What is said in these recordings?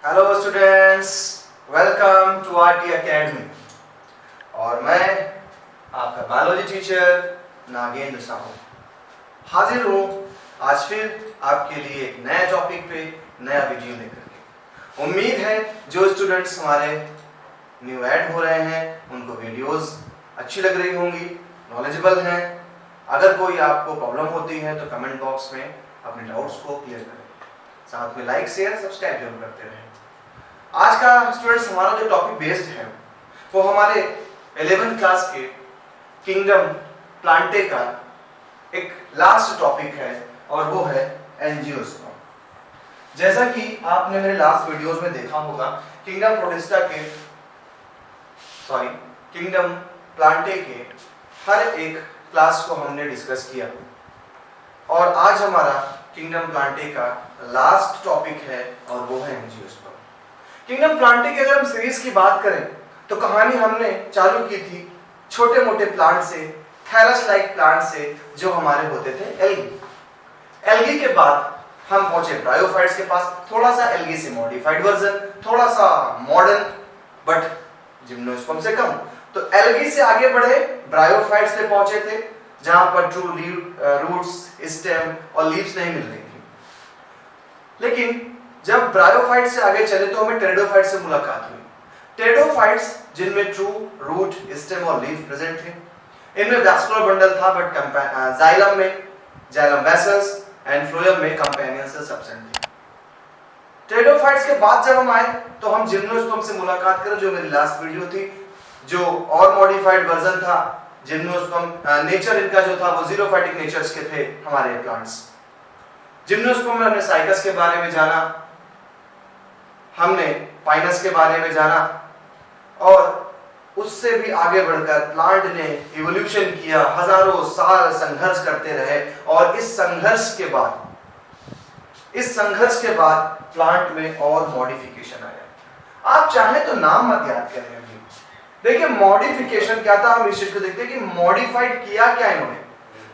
Hello students, welcome to RT Academy. और मैं आपका बायोलॉजी टीचर नागेंद्र साहू हाजिर हूँ आज फिर आपके लिए एक नया टॉपिक पे नया वीडियो लेकर के। उम्मीद है जो स्टूडेंट्स हमारे न्यू ऐड हो रहे हैं उनको वीडियोस अच्छी लग रही होंगी, नॉलेजेबल हैं। अगर कोई आपको प्रॉब्लम होती है तो कमेंट बॉक्स में अपने डाउट्स को क्लियर करें, साथ में लाइक शेयर सब्सक्राइब जरूर करते रहें। आज का स्टूडेंट्स हमारा जो टॉपिक बेस्ड है वो हमारे 11th क्लास के किंगडम प्लांटे का एक लास्ट टॉपिक है और वो है एंजियोस्पर्म। जैसा कि आपने मेरे लास्ट वीडियोस में देखा होगा, किंगडम प्लांटे के हर एक क्लास को हमने डिस्कस किया और आज हमारा किंगडम प्लांटे का लास्ट टॉपिक है और वो है एंजियोस्पर्म। किंगडम प्लांटे की अगर हम सीरीज की बात करें तो कहानी हमने चालू की थी छोटे मोटे प्लांट से, थैलस लाइक प्लांट से जो हमारे होते थे एल्गी। एल्गी के बाद हम पहुंचे ब्रायोफाइट्स के पास, थोड़ा सा एल्गी से मॉडिफाइड वर्जन, थोड़ा सा मॉडर्न बट जिम्नोस्पर्म से कम। तो एल्गी से आगे बढ़े ब्रायोफाइट्स पे पहुंचे थे जहां पर ट्रू रूट्स, स्टेम और लीव्स नहीं मिल रही थी। लेकिन जब ब्रायोफाइट से आगे चले तो हमें टेरिडोफाइट से मुलाकात हुई। टेरिडोफाइट्स जिनमें ट्रू रूट, स्टेम और लीफ प्रेजेंट थे, इनमें वैस्कुलर बंडल था but xylem vessels and phloem में कंपेनियन सेल्स एब्सेंट थे। टेरिडोफाइट्स के बाद जब हम आए तो हम जिम्नोस्पर्म से मुलाकात करें, जो मेरी लास्ट वीडियो थी, जो और मॉडिफाइड वर्जन था जिम्नोस्पर्म। नेचर इनका जो था वो जीरोफाइटिक नेचर्स के थे हमारे प्लांट्स। जिम्नोस्पर्म में हमने साइकस के बारे में जाना, हमने पाइनस के बारे में जाना और उससे भी आगे बढ़कर प्लांट ने इवोल्यूशन किया, हजारों साल संघर्ष करते रहे और इस संघर्ष के बाद प्लांट में और मॉडिफिकेशन आया। आप चाहे तो नाम मत याद करें। देखिए मॉडिफिकेशन क्या था, हम इस चीज को देखते हैं कि मॉडिफाइड किया क्या इन्होंने।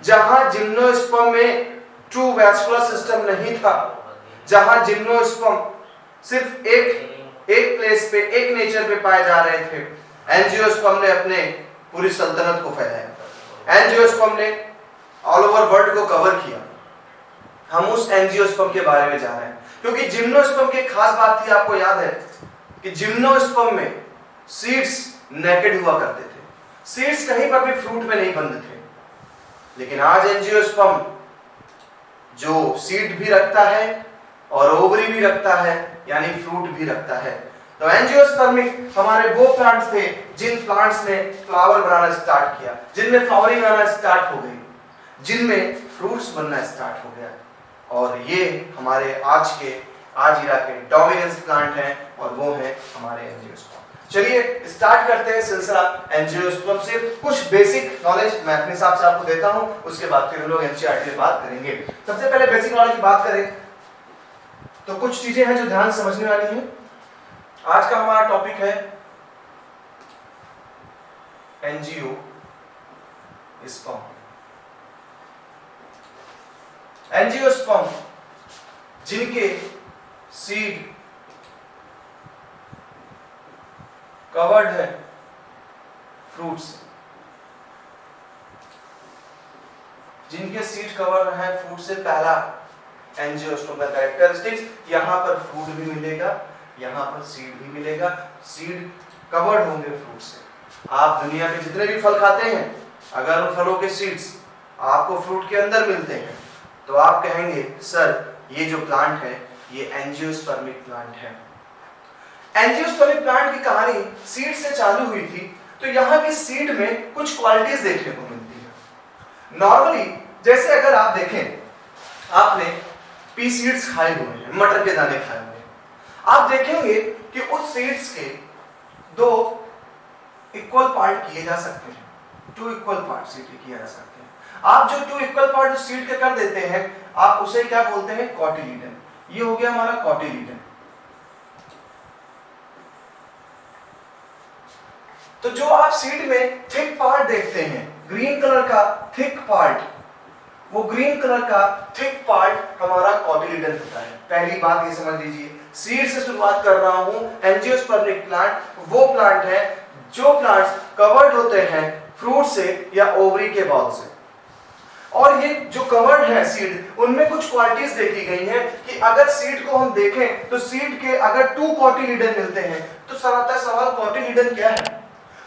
जहां जिम्नोस्पर्म में ट्रू वैस्कुलर सिस्टम नहीं था, जहां जिम्नोस्पर्म सिर्फ एक प्लेस पे, एक नेचर पे पाए जा रहे थे, एंजियोस्पर्म ने अपने पूरी सल्तनत को फैलाया। एंजियोस्पर्म ने ऑल ओवर वर्ल्ड को कवर किया। हम उस एंजियोस्पर्म के बारे में जान रहे हैं क्योंकि जिम्नोस्पर्म की खास बात थी, आपको याद है कि जिम्नोस्पर्म में सीड्स नेकेड हुआ करते थे, सीड्स कहीं पर भी फ्रूट में नहीं बंद थे। लेकिन आज एंजियोस्पर्म जो सीड भी रखता है और ओवरी भी रखता है, यानी फ्रूट भी रखता है। तो एंजियोस्पर्म हमारे वो प्लांट्स थे जिन प्लांट्स ने फ्लावर बनाना स्टार्ट किया, जिनमें फ्लावरिंग आना स्टार्ट हो गई, जिनमें फ्रूट्स बनना स्टार्ट हो गया। और ये हमारे आज इरा के डोमिनेंस प्लांट हैं और वो है हमारे एंजियोस्पर्म। चलिए स्टार्ट करते हैं सिलसिला एंजियोस्पर्म से। कुछ बेसिक नॉलेज मैं अपने हिसाब से आपको देता हूं, उसके बाद फिर हम लोग एनसीईआरटी में बात करेंगे। सबसे पहले बेसिक नॉलेज की बात करें तो कुछ चीजें हैं जो ध्यान समझने वाली हैं। आज का हमारा टॉपिक है एंजियोस्पर्म। एंजियोस्पर्म जिनके सीड कवर्ड है फ्रूट से, जिनके सीड कवर है फ्रूट से, पहला एंजियोस्पर्म का कैरेक्टरिस्टिक्स, यहां पर फ्रूट भी मिलेगा, यहां पर सीड भी मिलेगा, सीड कवर्ड होंगे फ्रूट से। आप दुनिया के जितने भी फल खाते हैं, अगर उन फलों के सीड्स आपको फ्रूट के अंदर मिलते हैं तो आप कहेंगे सर ये जो प्लांट है ये एंजियोस्पर्मिक प्लांट है। एंजियोस्पर्मिक प्लांट की कहानी सीड से चालू हुई थी। तो यहाँ की सीड में कुछ क्वालिटीज देखने को मिलती है। नॉर्मली जैसे अगर आप देखें, आपने पी सीड्स खाए हुए हैं, मटर के दाने खाए हुए हैं, आप देखेंगे कि उस सीड्स के दो इक्वल पार्ट किए जा सकते हैं, 2 इक्वल पार्ट सीड के किए जा सकते हैं। आप जो 2 इक्वल पार्ट उस सीड के कर देते हैं, आप उसे क्या बोलते हैं, कॉटिलीडन। ये हो गया हमारा कॉटिलीडन। तो जो आप सीड में थिक पार्ट देखते हैं, ग्रीन कलर का थिक पार्ट, वो ग्रीन कलर का थिक पार्ट हमारा कॉटिलीडन होता है। पहली बात ये समझ लीजिए। सीड से शुरुआत कर रहा हूं। एंजियोस्पर्मिक प्लांट वो प्लांट है जो प्लांट्स कवर्ड होते हैं फ्रूट से या ओवरी के बॉल से। और ये जो कवर्ड है सीड, उनमें कुछ क्वालिटीज देखी गई हैं कि अगर सीड को हम देखें तो सीड के अगर 2 कॉटिलीडन मिलते हैं तो सवाल कॉटिलीडन क्या है?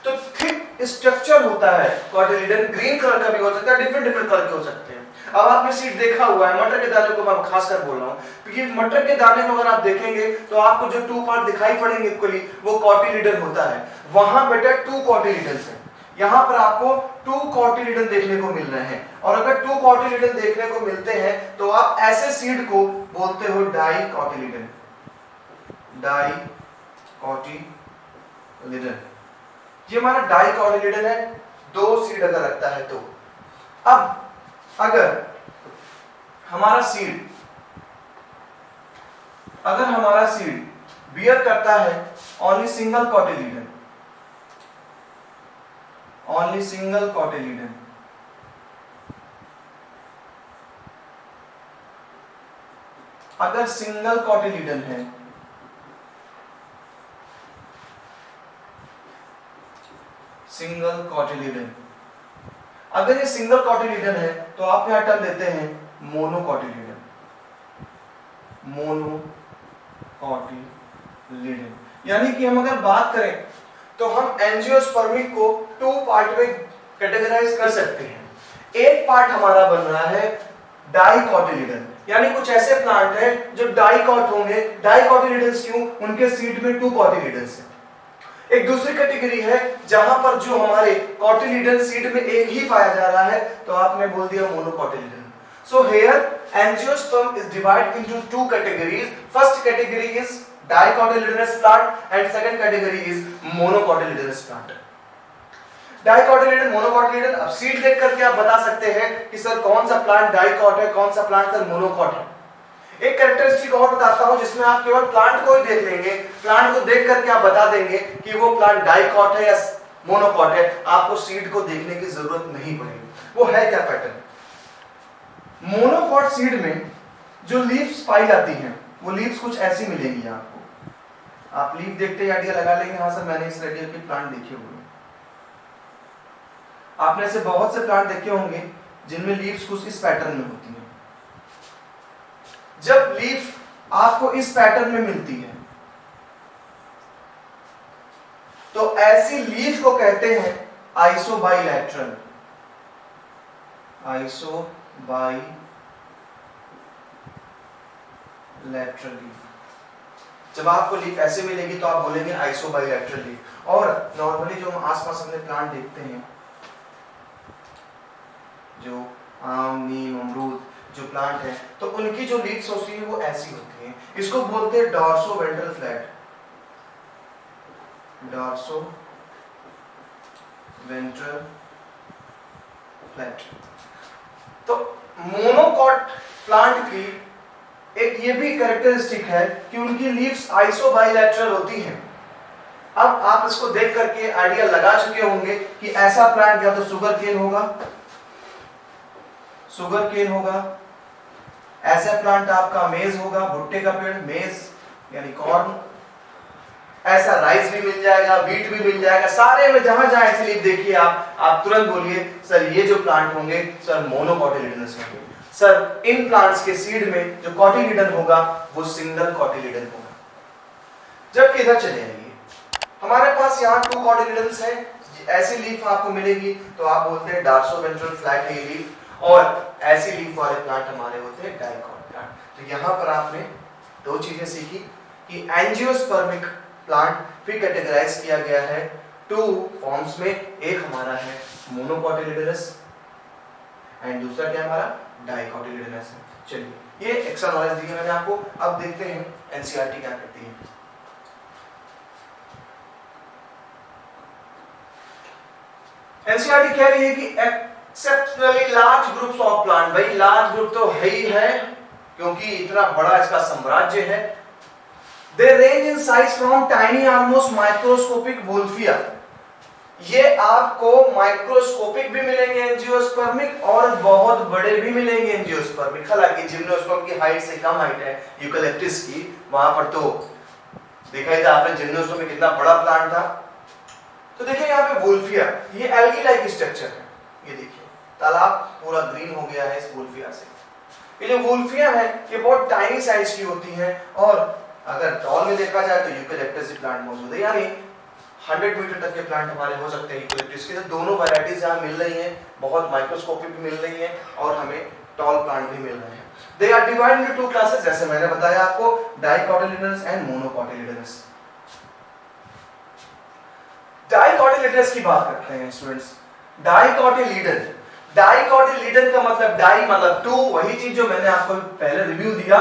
तो थिक स्ट्रक्चर होता है कॉटिलीडन, ग्रीन कलर का भी हो सकता है, डिफरेंट कलर के हो सकते हैं। अब आपने सीड देखा हुआ है, मटर के दाने को मैं खासकर बोल रहा हूँ, क्योंकि मटर के दाने में अगर आप देखेंगे तो आपको जो 2 पार्ट दिखाई पड़ेंगे इक्वली, वो कॉटिलीडन होता है। वहां बेटा 2 कॉटिलीडन्स है, यहाँ पर आपको 2 कॉटिलीडन देखने को मिल रहे हैं। और अगर 2 कॉटिलीडन देखने को मिलते हैं तो आप ऐसे सीड को बोलते हो डाई कॉटिलीडन। डाई कॉटिलीडन, ये हमारा डाई कॉटिलीडन है, 2 सीड अगर रखता है तो। अब अगर हमारा सीड बियर करता है ओनली सिंगल कॉटिलीडन, अगर सिंगल कॉटिलीडन है अगर ये सिंगल कॉटिलीडन है तो आप यहां टर्म देते हैं मोनोकॉटिलीडन। यानी कि हम अगर बात करें तो हम एंजियोस्पर्मिक को 2 पार्ट में कैटेगराइज कर सकते हैं। एक पार्ट हमारा बन रहा है डाइकॉटिलीडन, यानी कुछ ऐसे प्लांट हैं जो डाइकॉट होंगे। डाइकॉटिलीडन्स क्यों? उनके सीड में 2 कॉटिलीडन्स हैं। एक दूसरी कैटेगरी है जहां पर जो हमारे कॉटिलीडन सीड में एक ही पाया जा रहा है, तो आपने बोल दिया मोनोकॉटिलीडन। So here angiosperm is divided into 2 categories. First category is dicotyledonous plant and second category is monocotyledonous plant. डाइकॉटिलीडन, मोनोकॉटिलीडन, अब सीड देख करके आप बता सकते हैं कि सर कौन सा प्लांट डाइकॉट है, कौन सा प्लांट सर मोनोकॉट है। एक कैरेक्टरिस्टिक और बताता हूं जिसमें आप केवल प्लांट को ही देख लेंगे, प्लांट को देख करके आप बता देंगे कि वो प्लांट डाइकॉट है या मोनोकॉट है, आपको सीड को देखने की जरूरत नहीं पड़ेगी। वो है क्या पैटर्न? मोनोकॉट सीड में जो लीव्स पाई जाती हैं वो लीव्स कुछ ऐसी मिलेंगी आपको। आप लीफ देखते ही आइडिया लगा लेंगे, हाँ सर मैंने इस रेडियल के प्लांट देखे हुए। आपने ऐसे बहुत से प्लांट देखे होंगे जिनमें लीव्स कुछ इस पैटर्न में होती हैं। जब लीफ आपको इस पैटर्न में मिलती है तो ऐसी लीफ को कहते हैं आइसोबाइलैटरल। लीफ। जब आपको लीफ ऐसे मिलेगी तो आप बोलेंगे आइसोबाइलैटरल लीफ। और नॉर्मली जो हम आसपास अपने प्लांट देखते हैं, जो आम, नीम, अमरूद जो प्लांट है, तो उनकी जो लीव्स होती है वो ऐसी होती हैं। इसको बोलते हैं dorso ventral flat. Dorso ventral flat. तो मोनोकॉट प्लांट की एक ये भी कैरेक्टरिस्टिक है कि उनकी लीव्स आइसोबाइलैटरल होती हैं। अब आप इसको देख करके आइडिया लगा चुके होंगे कि ऐसा प्लांट या तो शुगर केन होगा, ऐसा प्लांट आपका मेज होगा, भुट्टे का पेड़, मेज यानी कॉर्न, ऐसा राइस भी मिल जाएगा, व्हीट भी मिल जाएगा। सारे में जहां जहां ऐसे लीफ देखिए आप तुरंत बोलिए सर ये जो प्लांट होंगे सर मोनोकॉटिलीडनस होंगे। सर इन प्लांट्स के सीड में जो कॉटिलीडन होगा वो सिंगल कॉटिलीडन होगा। जबकि इधर चले आइए, हमारे पास यहाँ 2 कॉटिलीडन्स हैं, ऐसी लीफ आपको मिलेगी तो आप बोलते हैं डॉर्सो वेंट्रल फ्लैट है ये लीफ, और ऐसी लीफ वाले प्लांट हमारे होते हैं डाइकॉट प्लांट। तो यहाँ पर आपने 2 चीजें सीखी कि एंजियोस्पर्मिक प्लांट भी कैटेगराइज किया गया है 2 फॉर्म्स में। एक हमारा है मोनोकॉटिलीडनस एंड दूसरा क्या हमारा डाइकॉटिलीडनस है। चलिए ये एक्स्ट्रा नॉलेज दी है मैंने आपको। अब देखते हैं एनसीईआरटी क्या करती है। एनसीईआरटी कह रही है कि exceptionally large groups of plant, भाई लार्ज ग्रुप तो है ही है क्योंकि इतना बड़ा इसका साम्राज्य है। They range in size from tiny almost microscopic wolfia, ये आपको माइक्रोस्कोपिक भी मिलेंगे एंजियोस्पर्मिक और बहुत बड़े भी मिलेंगे एंजियोस्पर्मिक। हालांकि जिम्नोस्पर्म की हाइट से कम हाइट है यूकेलिप्टस की, वहां पर तो देखा ही था आपने जिम्नोस्पर्म में कितना बड़ा प्लांट था। तो देखिए यहाँ पे वुल्फिया, ये एल्गी लाइक स्ट्रक्चर है। ये देखिए तालाब पूरा ग्रीन हो गया है इस वुल्फिया से। ये जो वुल्फिया है ये बहुत टाइनी साइज की होती है और अगर टॉल में देखा जाए तो यूकेलिप्टस प्लांट मौजूद है, यानी 100 मीटर तक के प्लांट हमारे हो सकते हैं यूकेलिप्टस के। तो दोनों वैरायटीज यहाँ मिल रही हैं, बहुत माइक्रोस्कोपिक भी मिल रही हैं और हमें टॉल प्लांट भी मिल रहे हैं। They are divided into 2 classes, जैसे मैंने बताया आपको, डाइकोटिलिडनस एंड मोनोकोटिलिडनस। डाइकोटिलिडनस की बात करते हैं स्टूडेंट्स। डाइकोटिलिडन, डाइकोटिलिडन का मतलब डाई मतलब 2, वही चीज जो मैंने आपको पहले रिव्यू दिया।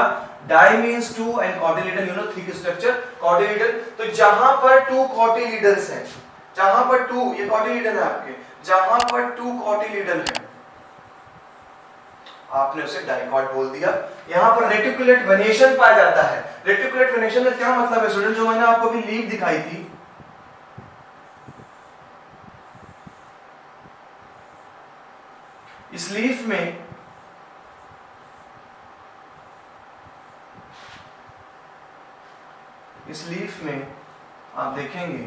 Di means 2 and cotyledon you know thick structure cotyledon. तो जहां पर 2 कोटिलिडन्स हैं, जहां पर 2 ये कोटिलिडन है आपके, जहां पर 2 कोटिलिडन है आपने उसे डाइकोट बोल दिया। यहां पर रेटिकुलेट वेनेशन पाया जाता है। रेटिकुलेट वेनेशन का क्या मतलब है स्टूडेंट, जो मैंने आपको अभी लीफ दिखाई थी, इस लीफ में आप देखेंगे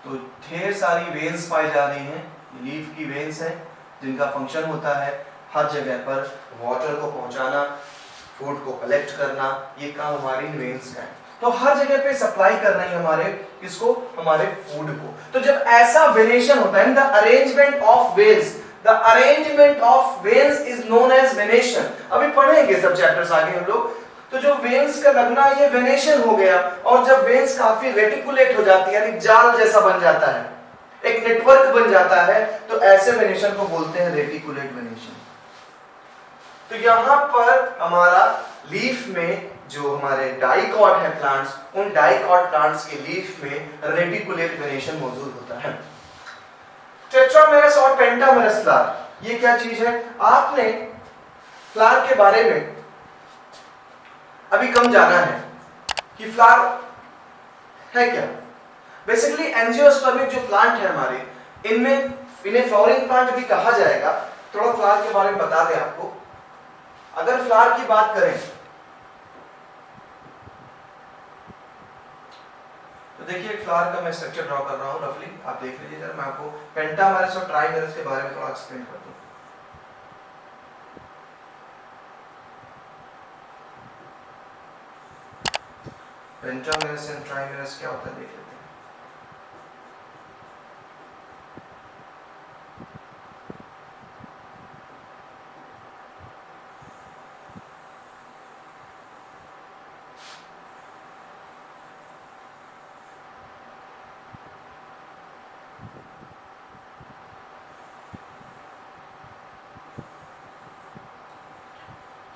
तो ढेर सारी वेन्स पाई जा रही हैं। लीफ की वेन्स हैं जिनका फंक्शन होता है हर जगह पर वाटर को पहुंचाना, फूड को कलेक्ट करना, ये काम हमारी वेन्स का है। तो हर जगह पे सप्लाई कर रही है हमारे किसको, हमारे फूड को। तो जब ऐसा वेनेशन होता है, the arrangement of veins, The arrangement of veins is known as venation। अभी पढ़ेंगे सब चैप्टर्स आगे हम लोग। तो जो वेन्स का लगना ये वेनेशन हो गया, और जब वेन्स काफी रेटिकुलेट हो जाती है, यानी जाल जैसा बन जाता है, एक नेटवर्क बन जाता है, तो ऐसे वेनेशन को बोलते हैं रेटिकुलेट वेनेशन। तो यहां पर हमारा लीफ में जो हमारे डाइकॉट है प्लांट्स, उन डाइकॉट प्लांट्स के लीफ में रेटिकुलेट वेनेशन मौजूद होता है। टेट्रामेरस और पेंटामेरस फ्लावर, ये क्या चीज है? आपने फ्लावर के बारे में अभी कम जाना है कि फ्लावर है क्या। बेसिकली एंजियोस्पर्मिक जो प्लांट है हमारे, इनमें इन्हें फ्लावरिंग प्लांट भी कहा जाएगा। थोड़ा फ्लावर के बारे में बता दें आपको। अगर फ्लावर की बात करें तो देखिए एक फ्लावर का मैं स्ट्रक्चर ड्रॉ कर रहा हूं रफली, आप देख लीजिए जरा। मैं आपको पेंटामेरस और ट्राइमेरस के बारे में थोड़ा एक्सप्लेन कर दूं। पेंटामेरस एंड ट्राइमेरस क्या होता है देख लेते हैं।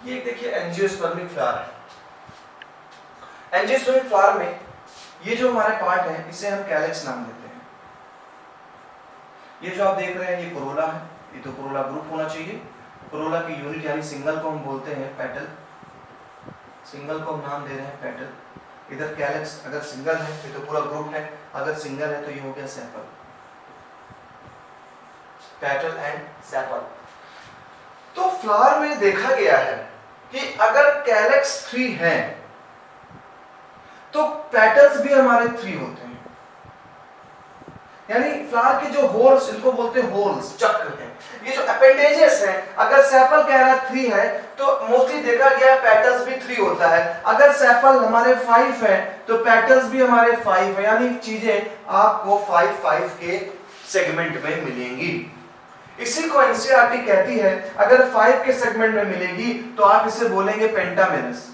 ये देखिए एंजियोस्पर्मिक फ्लावर है। एंजियोस्पर्मिक फ्लावर में ये जो हमारे पार्ट है इसे हम कैलिक्स नाम देते हैं। ये जो आप देख रहे हैं ये कोरोला है, ये तो कोरोला ग्रुप होना चाहिए। कोरोला की यूनिट यानी सिंगल को हम बोलते हैं पेटल, सिंगल को हम नाम दे रहे हैं पेटल। इधर कैलिक्स अगर सिंगल है ये तो पूरा ग्रुप है, अगर सिंगल है तो ये हो गया सेपल, पेटल एंड सेपल। तो फ्लावर में देखा गया है कि अगर कैलिक्स 3 है तो पेटल्स भी हमारे 3 होते हैं। यानी फ्लावर के जो होल्स, इनको बोलते हैं होल्स, चक्र हैं। ये जो अपेंडेजेस हैं, अगर सेपल कह रहा 3 है तो मोस्टली देखा गया पेटल्स भी 3 होता है। अगर सेपल हमारे 5 है तो पेटल्स भी हमारे 5 है, यानी चीजें आपको 5-5 के सेगमेंट में मिलेंगी। इसी को एनसीईआरटी कहती है अगर 5 के सेगमेंट में मिलेगी तो आप इसे बोलेंगे पेंटामेरस,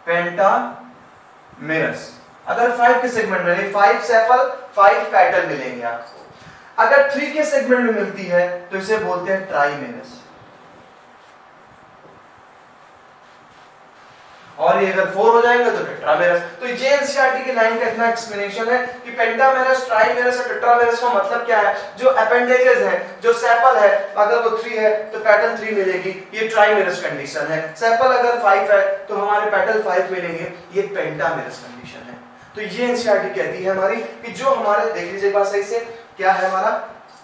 पेंटामेरस। अगर 5 के सेगमेंट में 5 सेपल 5 पेटल मिलेंगे आपको। अगर 3 के सेगमेंट में मिलती है तो इसे बोलते हैं ट्राइमेरस। और ये अगर 4 हो जाएंगे तो टेट्रामेरस। तो ये एनसीईआरटी की लाइन का इतना एक्सप्लेनेशन है कि पेंटामेरस, ट्राइमेरस और टेट्रामेरस का मतलब क्या है। जो अपेंडेजेस है, जो सेपल है, अगर वो 3 है तो पेटल 3 मिलेगी, ये ट्राइमेरस कंडीशन है। सेपल अगर 5 है तो हमारे पेटल 5 मिलेंगे, ये पेंटामेरस कंडीशन है। तो ये एनसीईआरटी कहती है हमारी कि जो हमारे, देख लीजिए बात सही से, क्या है हमारा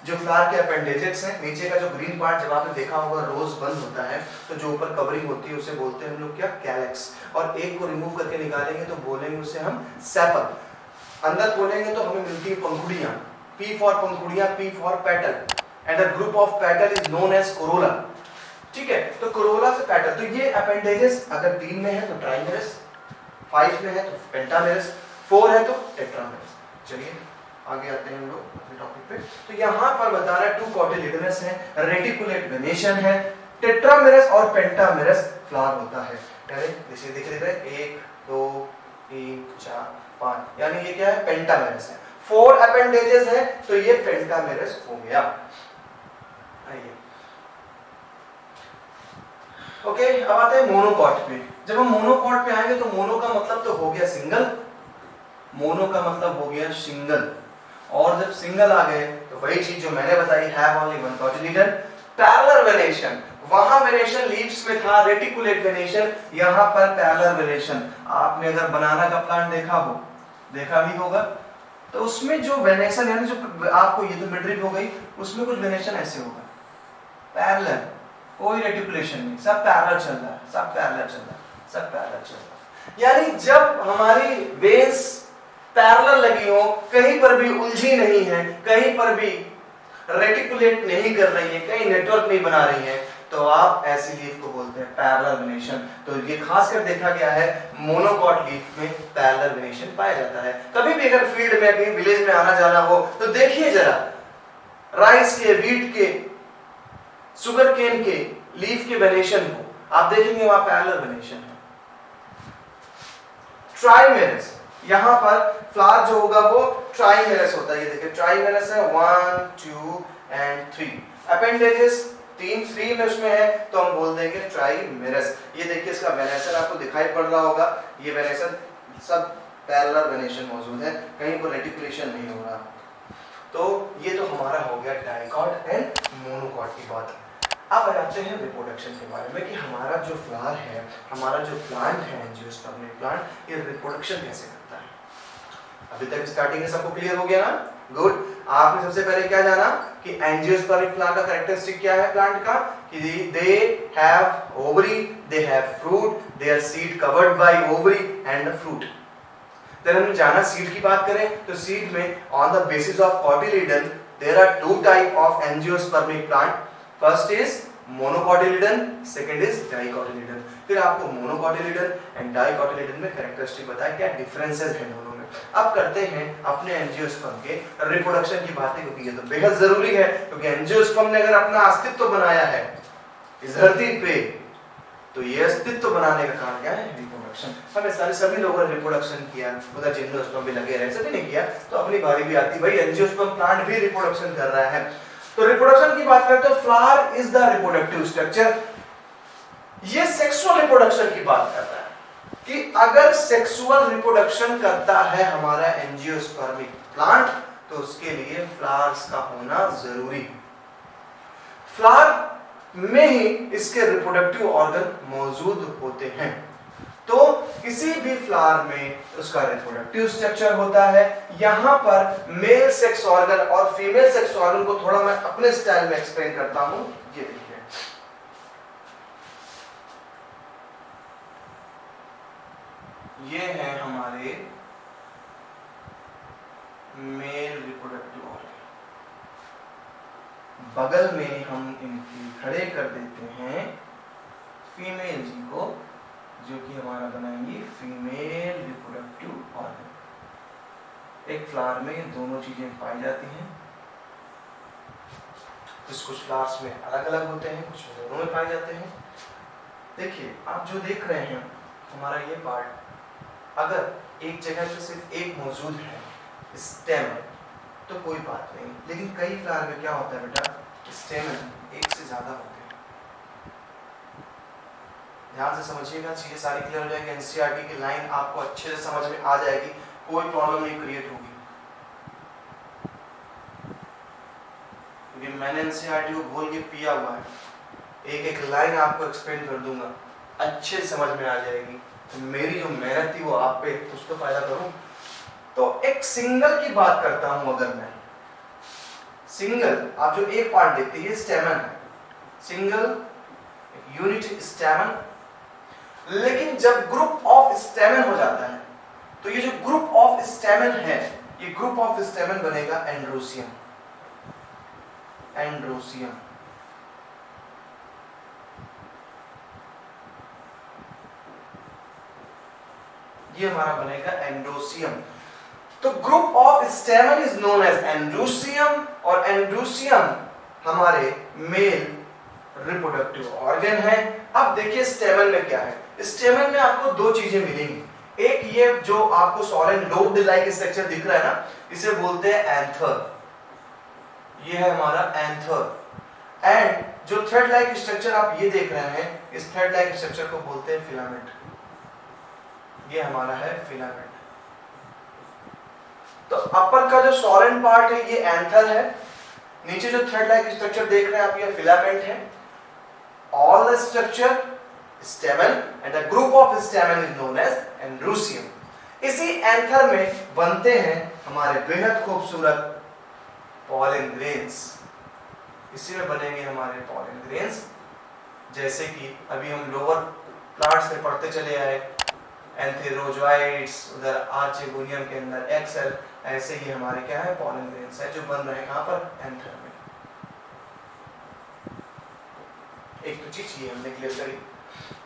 जो फ्लावर के अपेंडेजेस हैं, नीचे का जो ग्रीन पार्ट, जब आपने देखा होगा रोज बंद होता है तो जो ऊपर कवरिंग होती है उसे बोलते हैं हम लोग क्या, कैलेक्स। और एक को रिमूव करके निकालेंगे तो बोलेंगे उसे हम सेपल। अंदर खोलेंगे तो हमें मिलती है पंखुड़ियां, P फॉर पंखुड़ियां, P for petal, and the group of petal is known as corolla. ठीक है, तो कोरोला से पेटल, तो ये अपेंडेजेस अगर 3 में है तो ट्राइमेरस, 5 में है तो पेंटामेरस, 4 है तो टेट्रामेरस। चलिए आगे आते हैं हम लोग अपने टॉपिक पे। तो यहाँ पर बता रहा है 2 कॉटिलिडनस है, रेटिकुलेट वेनेशन है, टेट्रामेरस और पेंटामेरस फ्लावर होता है। यानी जैसे देख रहे हैं 1 2 3 4 5, यानी ये क्या है, पेंटामेरस है। 4 अपेंडेजेस है तो ये पेंटामेरस हो गया। आइए ओके, अब आते हैं मोनोकॉट पे। जब हम मोनोकॉट पे आएंगे तो मोनो का मतलब तो हो गया सिंगल, मोनो का मतलब हो गया सिंगल, और जब सिंगल आ गए तो वही चीज जो मैंने बताई, have only one cotyledon. Parallel venation, वहां वेनेशन लीव्स में था, रेटिकुलेट वेनेशन, यहाँ पर पैरेलल वेनेशन। आपने अगर बनाना का प्लांट देखा भी होगा, तो उसमें जो वेनेशन यानी जो आपको, ये तो मिडरिप हो गई, उसमें कुछ वेनेशन ऐसे होगा, पैरेलल, कोई रेटिकुलेशन नहीं, सब पैरेलल चल रहा है, सब पैरेलल चल रहा है, सब पैरेलल चल रहा है। यानी जब हमारी वेन्स पैरेलल लगी हो, कहीं पर भी उलझी नहीं है, कहीं पर भी रेटिकुलेट नहीं कर रही है, कहीं नेटवर्क नहीं बना रही है, तो आप ऐसी लीफ को बोलते हैं पैरेलल वेनेशन। तो ये खासकर देखा गया है मोनोकॉट लीफ में पैरेलल वेनेशन पाया जाता है। कभी भी अगर फील्ड में, कहीं विलेज में आना जाना हो तो देखिए जरा, राइस के, व्हीट के, शुगर केन के लीफ के वेनेशन को आप देखेंगे, वहां पैरेलल वेनेशन है। ट्राइमेरस, यहां पर फ्लावर जो होगा वो ट्राइमेरस होता है। ये देखिए ट्राइमेरस है, 1 2 एंड 3 अपेंडेजेस, 3 में उसमें है तो हम बोल देंगे ट्राइमेरस। ये देखिए इसका वेनेशन आपको दिखाई पड़ रहा होगा, ये वेनेशन सब पैरेलल वेनेशन मौजूद है, कहीं पर रेटिकुलेशन नहीं हो रहा। तो ये तो हमारा हो गया डाइकॉट एंड मोनोकॉट की बात। अब आते हैं रिप्रोडक्शन के बारे में कि हमारा जो फ्लावर है, हमारा जो प्लांट है एंजियोस्पर्मिक प्लांट, ये रिप्रोडक्शन कैसे करता है। अभी तक स्टार्टिंग में सबको क्लियर हो गया ना, गुड। आपने सबसे पहले क्या जाना कि एंजियोस्पर्मिक प्लांट का कैरेक्टरिस्टिक क्या है प्लांट का, कि they have ovary, they have fruit, they are seed covered by ovary and fruit. Then हमने जाना सीड की बात करें तो सीड में on the basis of cotyledon there are 2 type of angiospermic plant, first is monocotyledon, second is dicotyledon. फिर आपको मोनोकॉटिलिडन and डाइकॉटिलिडन में कैरेक्टरिस्टिक बताया, क्या डिफरेंसेस हैं दोनों में। अब करते हैं अपने एंजियोस्पर्म के रिप्रोडक्शन की बातें, क्योंकि ये तो बेहद जरूरी है, क्योंकि एंजियोस्पर्म ने अगर अपना अस्तित्व बनाया है इस धरती पे, तो ये अस्तित्व बनाने का कारण क्या है, रिप्रोडक्शन। हमें सभी लोगों ने रिप्रोडक्शन किया, उधर जिम्नोस्पर्म भी लगे रहे, सभी ने किया, तो अपनी बारी भी आती, भाई एंजियोस्पर्म प्लांट भी रिप्रोडक्शन कर रहा है। तो रिप्रोडक्शन की बात करें तो flower is the reproductive structure. ये सेक्सुअल रिप्रोडक्शन की बात कर रहा है कि अगर सेक्सुअल रिप्रोडक्शन करता है हमारा एंजियोस्पर्मिक प्लांट, तो उसके लिए फ्लावर्स का होना जरूरी। फ्लावर में ही इसके रिप्रोडक्टिव ऑर्गन मौजूद होते हैं। तो किसी भी फ्लावर में उसका रिप्रोडक्टिव स्ट्रक्चर होता है। यहां पर मेल सेक्स ऑर्गन और फीमेल सेक्स ऑर्गन को थोड़ा मैं अपने स्टाइल में एक्सप्लेन करता हूं। ये देखिए, ये है हमारे मेल रिप्रोडक्टिव ऑर्गन, बगल में हम इनके खड़े कर देते हैं फीमेल जी को, जो कि हमारा बनाएंगे फीमेल रिप्रोडक्टिव ऑर्गन। एक फ्लावर में ये दोनों चीजें पाई जाती हैं। कुछ फ्लावर्स में अलग अलग होते हैं, कुछ दोनों में पाए जाते हैं। देखिए आप जो देख रहे हैं हमारा ये पार्ट, अगर एक जगह पे सिर्फ एक मौजूद है स्टेम, तो कोई बात नहीं, लेकिन कई फ्लावर में क्या होता है बेटा, स्टेम एक से ज्यादा होते हैं। ध्यान से समझिएगा, चीजें सारी क्लियर हो जाएंगी। एनसीईआरटी की लाइन आपको अच्छे से समझ में आ जाएगी, कोई प्रॉब्लम नहीं क्रिएट होगी, क्योंकि मैंने एनसीईआरटी को बोल के पिया हुआ है। एक एक लाइन आपको एक्सप्लेन कर दूंगा, अच्छे से समझ में आ जाएगी। तो मेरी जो मेहनत थी वो आप पे, कुछ तो फायदा करूं। तो एक सिंगल की बात करता हूं, अगर मैं सिंगल, आप जो एक पार्ट देखते हैं ये स्टेमन है, सिंगल यूनिट स्टेमन। लेकिन जब ग्रुप ऑफ स्टेमन हो जाता है तो ये जो ग्रुप ऑफ स्टेमन है, ये ग्रुप ऑफ स्टेमन बनेगा एंड्रोसियम। एंड्रोसियम ये हमारा बनेगा एंड्रोसियम। तो group of stamen is known as androecium, और एंड्रोसियम हमारे मेल रिप्रोडक्टिव ऑर्गन है। अब देखिए स्टेमन में क्या है, स्टेमन में आपको दो चीजें मिलेंगी। एक ये जो आपको सॉलिड लोब्ड लाइक स्ट्रक्चर दिख रहा है ना, इसे बोलते हैं एंथर, ये है हमारा एंथर। एंड जो थ्रेड लाइक स्ट्रक्चर आप ये देख रहे हैं, इस थ्रेड लाइक स्ट्रक्चर को बोलते हैं फिलामेंट, ये हमारा है फिलामेंट। तो अपर का जो सॉलिड पार्ट है ये एंथर है, नीचे जो थ्रेड लाइक स्ट्रक्चर देख रहे हैं आप ये फिलामेंट है। All the structure stamen and the group of stamen is known as androsium। इसी एंथर में बनते हैं हमारे बेहद खूबसूरत पॉलन ग्रेन्स, इसी में बनेंगे हमारे पॉलन ग्रेन्स। जैसे कि अभी हम लोअर प्लांट्स में पढ़ते चले आए, एंथेरोजोइड्स, उधर आर्चेगोनियम के अंदर एक्सेल, ऐसे ही हमारे क्या है पॉलन ग्रेन्स है जो बन रहे हैं कहाँ पर, एंथर में। एक तो चीज ये हमने क्लियर करी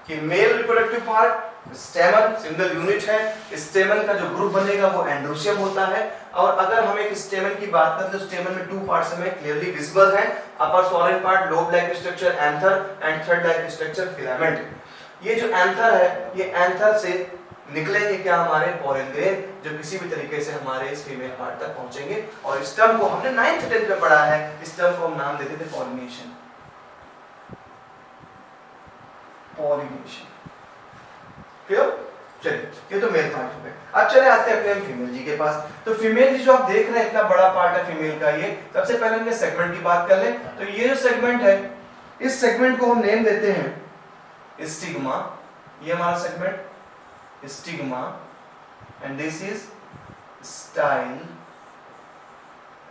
कि male reproductive part स्टेमन single unit है, स्टेमन का जो ग्रुप बनेगा वो एंड्रोसियम होता है। और अगर हम एक स्टेमन की बात करें तो स्टेमन में टू पार्ट्स हमें क्लियरली विजिबल हैं, upper solid part lobe like structure anther and thread like structure filament. ये जो एंथर है, ये एंथर से निकलेंगे क्या हमारे पॉलन ग्रेन, जो किसी भी तरीके से हमारे इस फीमेल पार्ट तक पहुंचेंगे। और स्टम को हमने 9th 10th में पढ़ा है, स्टम को हम नाम देते थे पॉलिनेशन, पॉलिनेशन। क्लियर? चलिए, ये तो मेल पार्ट हो गया। अब चले आते हैं अपने फीमेल जी के पास। तो फीमेल जी जो आप देख रहे हैं इतना बड़ा पार्ट है फीमेल का, ये सबसे पहले हम सेगमेंट की बात कर लें। तो ये जो सेगमेंट है, इस सेगमेंट को हम नेम देते हैं स्टिग्मा, ये हमारा segment stigma, and this is style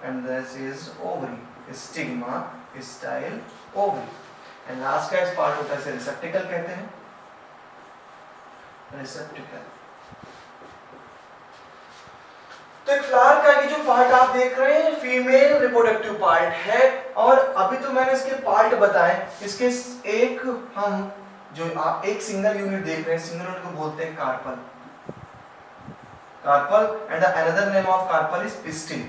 and this is ovary, stigma style ovary. And last का पार्ट होता है रिसेप्टिकल कहते हैं, रिसेप्टिकल। तो एक फ्लावर का ये जो पार्ट आप देख रहे हैं फीमेल रिप्रोडक्टिव पार्ट है। और अभी तो मैंने इसके पार्ट बताए, इसके एक हम जो आप एक सिंगल यूनिट देख रहे हैं, सिंगल यूनिट को बोलते हैं carpel, carpel. And another name of carpel is pistil,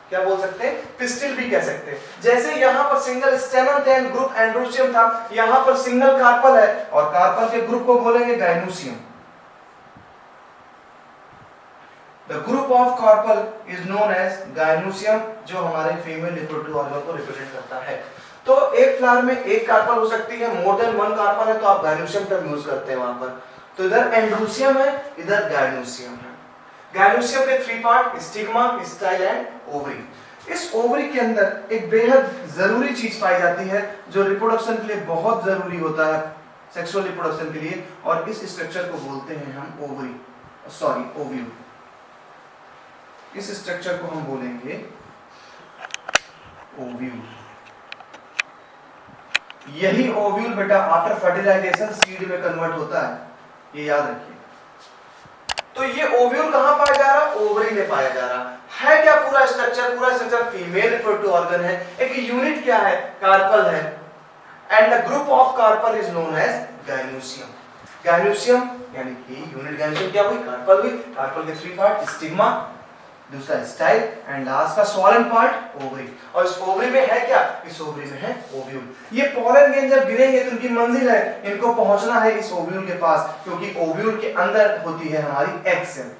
क्या बोल सकते हैं, पिस्टिल भी कह सकते हैं। जैसे यहाँ पर सिंगल स्टेमन थे एंड ग्रुप एंड्रोसियम था, यहाँ पर सिंगल कार्पल है और कार्पल के ग्रुप को बोलेंगे gynoecium. The group of carpel is known as gynoecium, जो हमारे फीमेल रिप्रोडक्टिव ऑर्गन को रिप्रेजेंट करता है। तो एक फ्लावर में एक कार्पल हो सकती है, मोर देन वन कार्पल है तो आप गाइनोसियम टर्म यूज करते हैं वहां पर। तो इधर एंड्रोसियम है, इधर गाइनोसियम है। गाइनोसियम के three part, stigma, style and ovary. इस ओवरी के अंदर एक बेहद जरूरी चीज पाई जाती है जो रिप्रोडक्शन के लिए बहुत जरूरी होता है, सेक्सुअल रिप्रोडक्शन के लिए, और इस स्ट्रक्चर को बोलते हैं हम ओवरी, सॉरी ओव्यूल। इस स्ट्रक्चर को हम बोलेंगे ओव्यूल। यही ओव्यूल बेटा आफ्टर फर्टिलाइजेशन सीड में कन्वर्ट होता है, ये याद रखिए। तो ये ओव्यूल कहां पाया जा रहा है, ओवरी में पाया जा रहा है। क्या पूरा स्ट्रक्चर फीमेल रिप्रोडक्टिव ऑर्गन है। एक यूनिट क्या है, कार्पल है, and the group of carpel is known as gynoecium. Gynoecium यानी कि यूनिट गाइनोसियम क्या हुई, कार्पल हुई। कार्पल के थ्री पार्ट, स्टिग्मा, दूसरा स्टाइल एंड लास्ट का सॉलन पार्ट ओवरी। और इस ओवरी में है क्या, इस ओवरी में है ओव्यूल। ये पोलन ग्रेन जब गिरेंगे तो इनकी मंजिल है, इनको पहुंचना है इस ओव्यूल के पास, क्योंकि ओव्यूल के अंदर होती है हमारी एग सेल,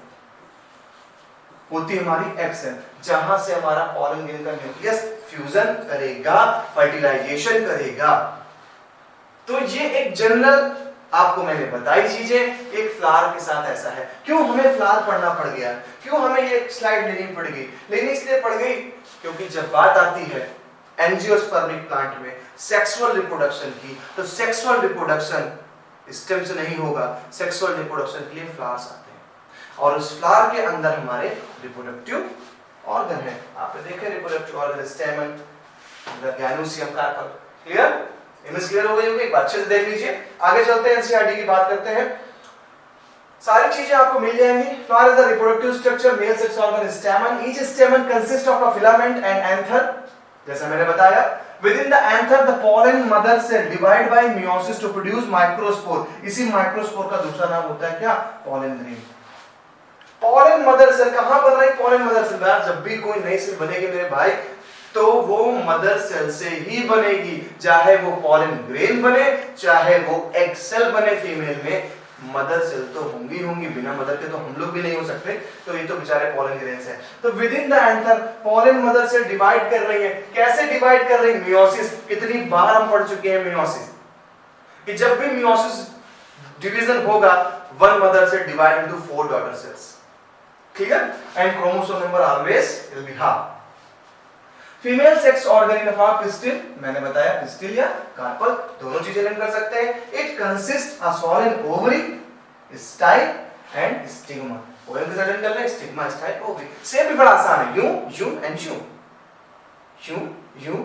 होती है हमारी एग सेल, जहां से हमारा पोलन ग्रेन का न्यूक्लियस फ्यूजन करेगा, फर्टिलाइजेशन करेगा। तो ये एक जनरल आपको मैंने बताई चीजें। एक फ्लावर के साथ ऐसा है। क्यों हमें फ्लावर पढ़ना पड़ गया, क्यों हमें ये स्लाइड लेनी पड़ गई, लेनी इसलिए पड़ गई क्योंकि जब बात आती है एंजियोस्पर्मिक प्लांट में सेक्सुअल रिप्रोडक्शन की, तो सेक्सुअल रिप्रोडक्शन स्टेम से नहीं होगा, सेक्सुअल रिप्रोडक्शन के लिए फ्लावर्स आते हैं। और उस फ्लावर के अंदर हमारे रिप्रोडक्टिव ऑर्गन है। आपने देखे reproductive organ, stamen, gynoecium, carpel. Clear? Image clear हो गई होगी? एक बार अच्छे से देख लीजिए। आगे चलते हैं, एनसीईआरटी की बात करते हैं। सारी चीजें आपको मिल जाएंगी। Flower is the reproductive structure, male sex organ स्टेमन, each स्टेमन consist of a filament and anther, जैसा मैंने बताया। Within the anther, the pollen mother cell divide by meiosis to produce microspore. इसी माइक्रोस्पोर का दूसरा नाम होता है क्या? pollen grain. pollen mother cell कहाँ बन रही? pollen mother cell। जब भी कोई नई सेल बनेगी मेरे भाई, तो वो मदर सेल से ही बनेगी, चाहे वो pollen grain बने, चाहे वो egg cell बने फीमेल में, मदर सेल तो होंगी होंगी, बिना मदर के तो हम लोग भी नहीं हो सकते। तो ये तो बेचारे पॉलन ग्रेन्स हैं। तो within the anther pollen mother cell divide कर रही है। कैसे डिवाइड कर रही है? मियोसिस। कितनी बार हम पढ़ चुके हैं मियोसिस, कि जब भी मियोसिस डिवीजन होगा, one mother cell divide into 4 daughter cells. Clear? And chromosome number always will be half. Female sex organ in form pistil, मैंने बताया पिस्टिल या कार्पल, दोनों चीजें लिंक कर सकते हैं। It consist a solid ovary, style and stigma. Ovary के साथ लिंक कर ले, स्टिग्मा, स्टाइल, ओवरी। सेम भी बड़ा आसान है, you and you,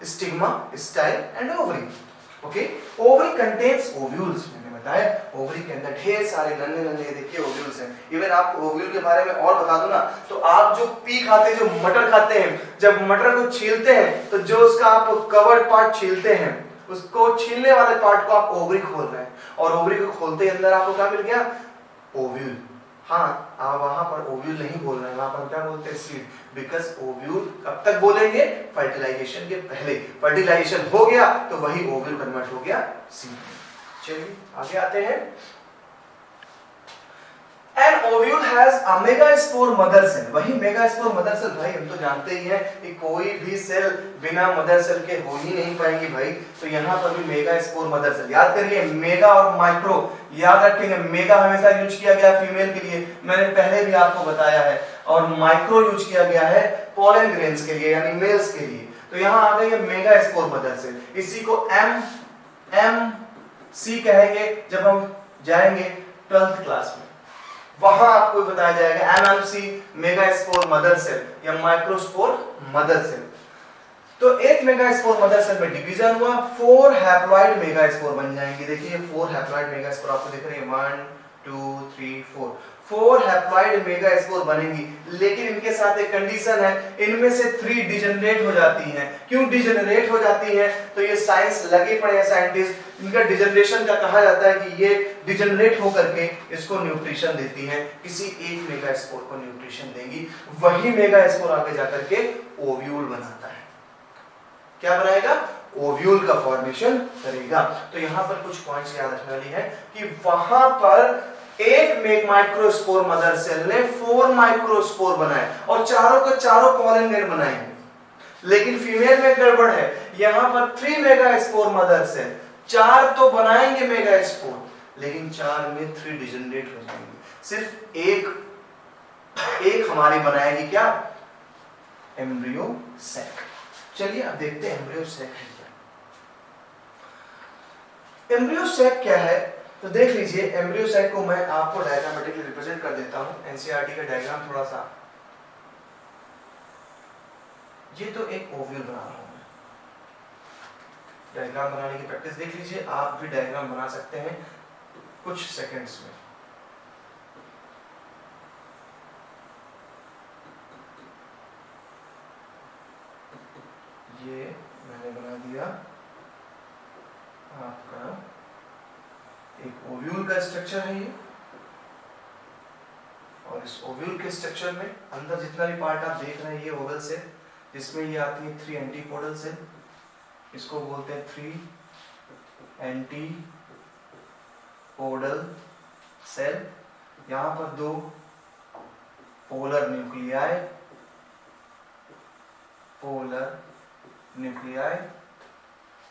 stigma, style and ovary. Okay, ovary contains ovules, मैंने बताया ओवरी के अंदर ढेर सारे नन्हे नन्हे देखिए ओव्यूल्स हैं। इवन आपको ओव्यूल के बारे में और बता दूं ना, तो आप जो पी खाते हैं, जो मटर खाते हैं, जब मटर को छीलते हैं तो जो उसका आप कवर्ड पार्ट छीलते हैं, उसको छीलने वाले पार्ट को आप ओवरी खोल रहे हैं, और ओवरी को खोलते ही अंदर आपको क्या मिल गया? ओव्यूल। हाँ, आप वहां पर ओव्यूल नहीं बोल रहे हैं, वहां पर क्या बोलते हैं? सीड। बिकॉज ओव्यूल कब तक बोलेंगे? फर्टिलाइजेशन के पहले। फर्टिलाइजेशन हो गया तो वही ओव्यूल कन्वर्ट हो गया सीड। चलिए आगे आते हैं। An ovule has a megaspore mother cell। वही मेगास्पोर मदर सेल, भाई हम तो जानते ही हैं कि कोई भी सेल बिना मदर सेल के हो ही नहीं पाएंगी भाई। तो यहाँ पर भी मेगास्पोर मदर सेल। याद करिए, मेगा और माइक्रो याद रखेंगे। मेगा हमेशा यूज किया गया फीमेल के लिए, मैंने पहले भी आपको बताया है, और माइक्रो यूज किया गया है पोलन ग्रेन्स के लिए, यानी मेल्स के लिए। तो यहाँ आ गई है मेगास्पोर मदर सेल। इसी को एम सी कहेंगे जब हम जाएंगे 12th क्लास में, वहां आपको बताया जाएगा एमएमसी, मेगास्पोर मदर सेल या माइक्रोस्पोर मदर सेल। तो एक मेगास्पोर मदर सेल में डिवीजन हुआ, 4 हैप्लॉइड मेगास्पोर बन जाएंगे। देखिए 4 हैप्लॉइड मेगास्पोर आपको दिख रही है, 1 2 3 4, 4 हैप्लॉइड मेगास्पोर बनेंगी। लेकिन इनके साथ एक कंडीशन है, इनमें से 3 डिजेनरेट हो जाती हैं। क्यों डिजेनरेट हो जाती हैं? तो ये साइंस लगे पड़े हैं साइंटिस्ट, इनका डिजेनरेशन का कहा जाता है कि ये डिजेनरेट होकर के इसको न्यूट्रिशन देती हैं, किसी एक मेगास्पोर को न्यूट्रिशन देंगी, वही मेगास्पोर आगे जाकर के ओव्यूल बनाता है। क्या बनाएगा? ओव्यूल का फॉर्मेशन करेगा। तो यहाँ पर कुछ पॉइंट्स याद रखने वाली है कि वहां पर एक माइक्रोस्पोर मदर सेल ने 4 माइक्रोस्पोर बनाए और चारों के चारों पोलन ग्रेन बनाएंगे। लेकिन फीमेल में गड़बड़ है, यहाँ पर 3 मेगास्पोर मदर सेल, 4 तो बनाएंगे मेगास्पोर, लेकिन 4 में 3 डिजेनरेट हो जाएंगे। सिर्फ एक हमारी बनाएगी क्या? Embryo sac. चलिए अब देखते हैं एम्ब्रियो सैक है क्या। एम्ब्रियो सैक क्या है? तो देख लीजिए, एम्ब्रियो सैक को मैं आपको डायग्रामेटिकली रिप्रेजेंट कर देता हूं। एनसीईआरटी का डायग्राम थोड़ा सा, ये तो एक ओव्यूल बना रहा हूं मैं। डायग्राम बनाने की प्रैक्टिस देख लीजिए, आप भी डायग्राम बना सकते हैं कुछ सेकंड्स में। ये मैंने बना दिया आपका एक ओव्यूल का स्ट्रक्चर है ये, और इस ओव्यूल के स्ट्रक्चर में अंदर जितना भी पार्ट आप देख रहे हैं, ये ओवल सेल, जिसमें ये आती है 3 एंटीपोडल सेल, इसको बोलते हैं 3 एंटीपोडल सेल। यहाँ पर 2 पोलर न्यूक्लियाई,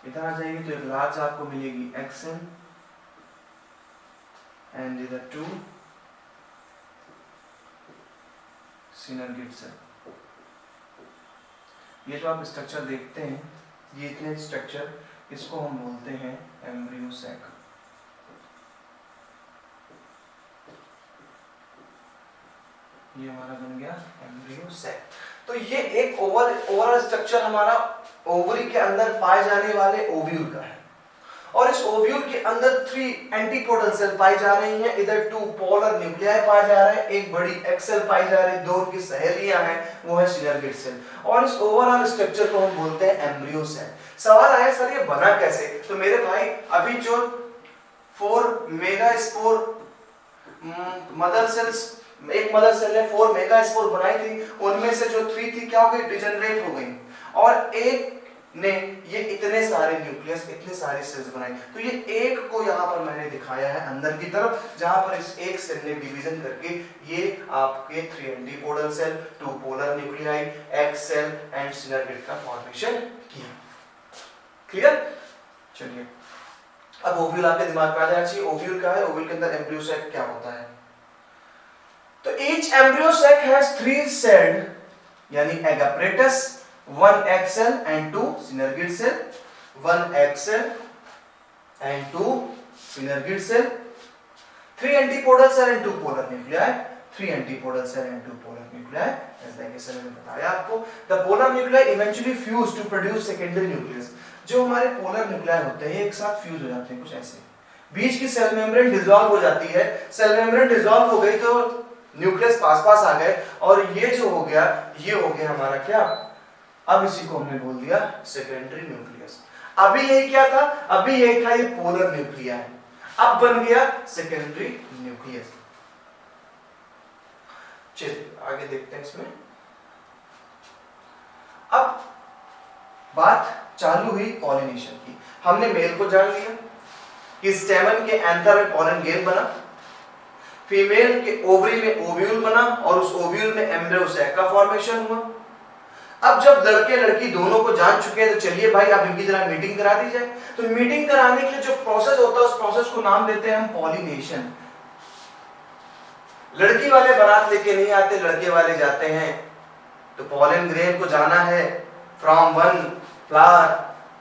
इधर आ जाएगी तो एक लार्ज आपको मिलेगी एक्सन, एंड इधर 2 सिनर्गिड सेल। ये जो आप स्ट्रक्चर देखते हैं, ये इतने स्ट्रक्चर, इसको हम बोलते हैं एम्ब्रियो सैक। ये हमारा बन गया एम्ब्रियो सैक। तो ये एक ओवरऑल स्ट्रक्चर हमारा ओवरी के अंदर पाए जाने वाले ओव्यूल का है। और इस ओव्यूल के अंदर 3 एंटीपोडल सेल पाई जा रही हैं, इधर 2 पोलर न्यूक्लियाई पाए जा रहे हैं, एक बड़ी एक्सेल पाई जा रही है, 2 उनकी सहेलियां हैं, वो है सिनर्गिड सेल। और इस ओवरऑल स्ट्रक्चर को हम बोलते हैं एम्ब्रियो सेल। सवाल आया सर ये बना कैसे? तो मेरे भाई अभी जो 4 मेगास्पोर मदर सेल्स, एक मदर सेल ने 4 मेगास्पोर बनाई थी, उनमें से जो 3 थी क्या हो गई? डिजेनरेट हो गई, और एक ने ये इतने सारे न्यूक्लियस, इतने सारे सेल्स बनाए। तो ये एक को यहाँ पर मैंने दिखाया है अंदर की तरफ, जहां पर इस एक सेल ने डिवीजन करके ये आपके 3 antipodal cell, 2 polar nuclei, egg cell and synergid का फॉर्मेशन किया। क्लियर? चलिए अब ओव्यूल आपके दिमाग में आ जाना चाहिए। ओव्यूल का है, ओव्यूल के अंदर एम्ब्रियो सैक क्या होता है? तो each embryo sac has 3 celled यानी egg apparatus, 1 egg cell and 2 synergid cell, 1 egg cell and 2 synergid cell, 3 antipodal cell and 2 polar nuclei, 3 antipodal cell and 2 polar nuclei, as like मैंने बताया आपको। The polar nuclei eventually fuse to produce secondary nucleus। जो हमारे polar nuclei होते हैं एक साथ fuse हो जाते हैं कुछ ऐसे, बीच की सेल मेम्ब्रेन डिसॉल्व हो जाती है, सेल मेम्ब्रेन डिसॉल्व हो गई तो न्यूक्लियस पास पास आ गए, और ये जो हो गया ये हो गया हमारा क्या? अब इसी को हमने बोल दिया सेकेंडरी न्यूक्लियस। अभी यही क्या था? अभी यही था ये पोलर न्यूक्लियाई, अब बन गया सेकेंडरी न्यूक्लियस। चलिए आगे देखते हैं इसमें। अब बात चालू हुई पॉलिनेशन की। हमने मेल को जान लिया कि स्टेमन के एंथर में पॉलन ग्रेन बना, फीमेल के ओवरी में ओव्यूल बना, और उस ओव्यूल में एम्ब्रियो सैक का फॉर्मेशन हुआ। अब जब लड़के लड़की दोनों को जान चुके हैं तो चलिए भाई अब इनकी जरा मीटिंग करा दी जाए। तो मीटिंग कराने के लिए जो प्रोसेस होता है उस प्रोसेस को नाम देते हैं हम पॉलिनेशन। लड़की वाले बारात लेके नहीं आते, लड़के वाले जाते हैं। तो पॉलन ग्रेन को जाना है from one flower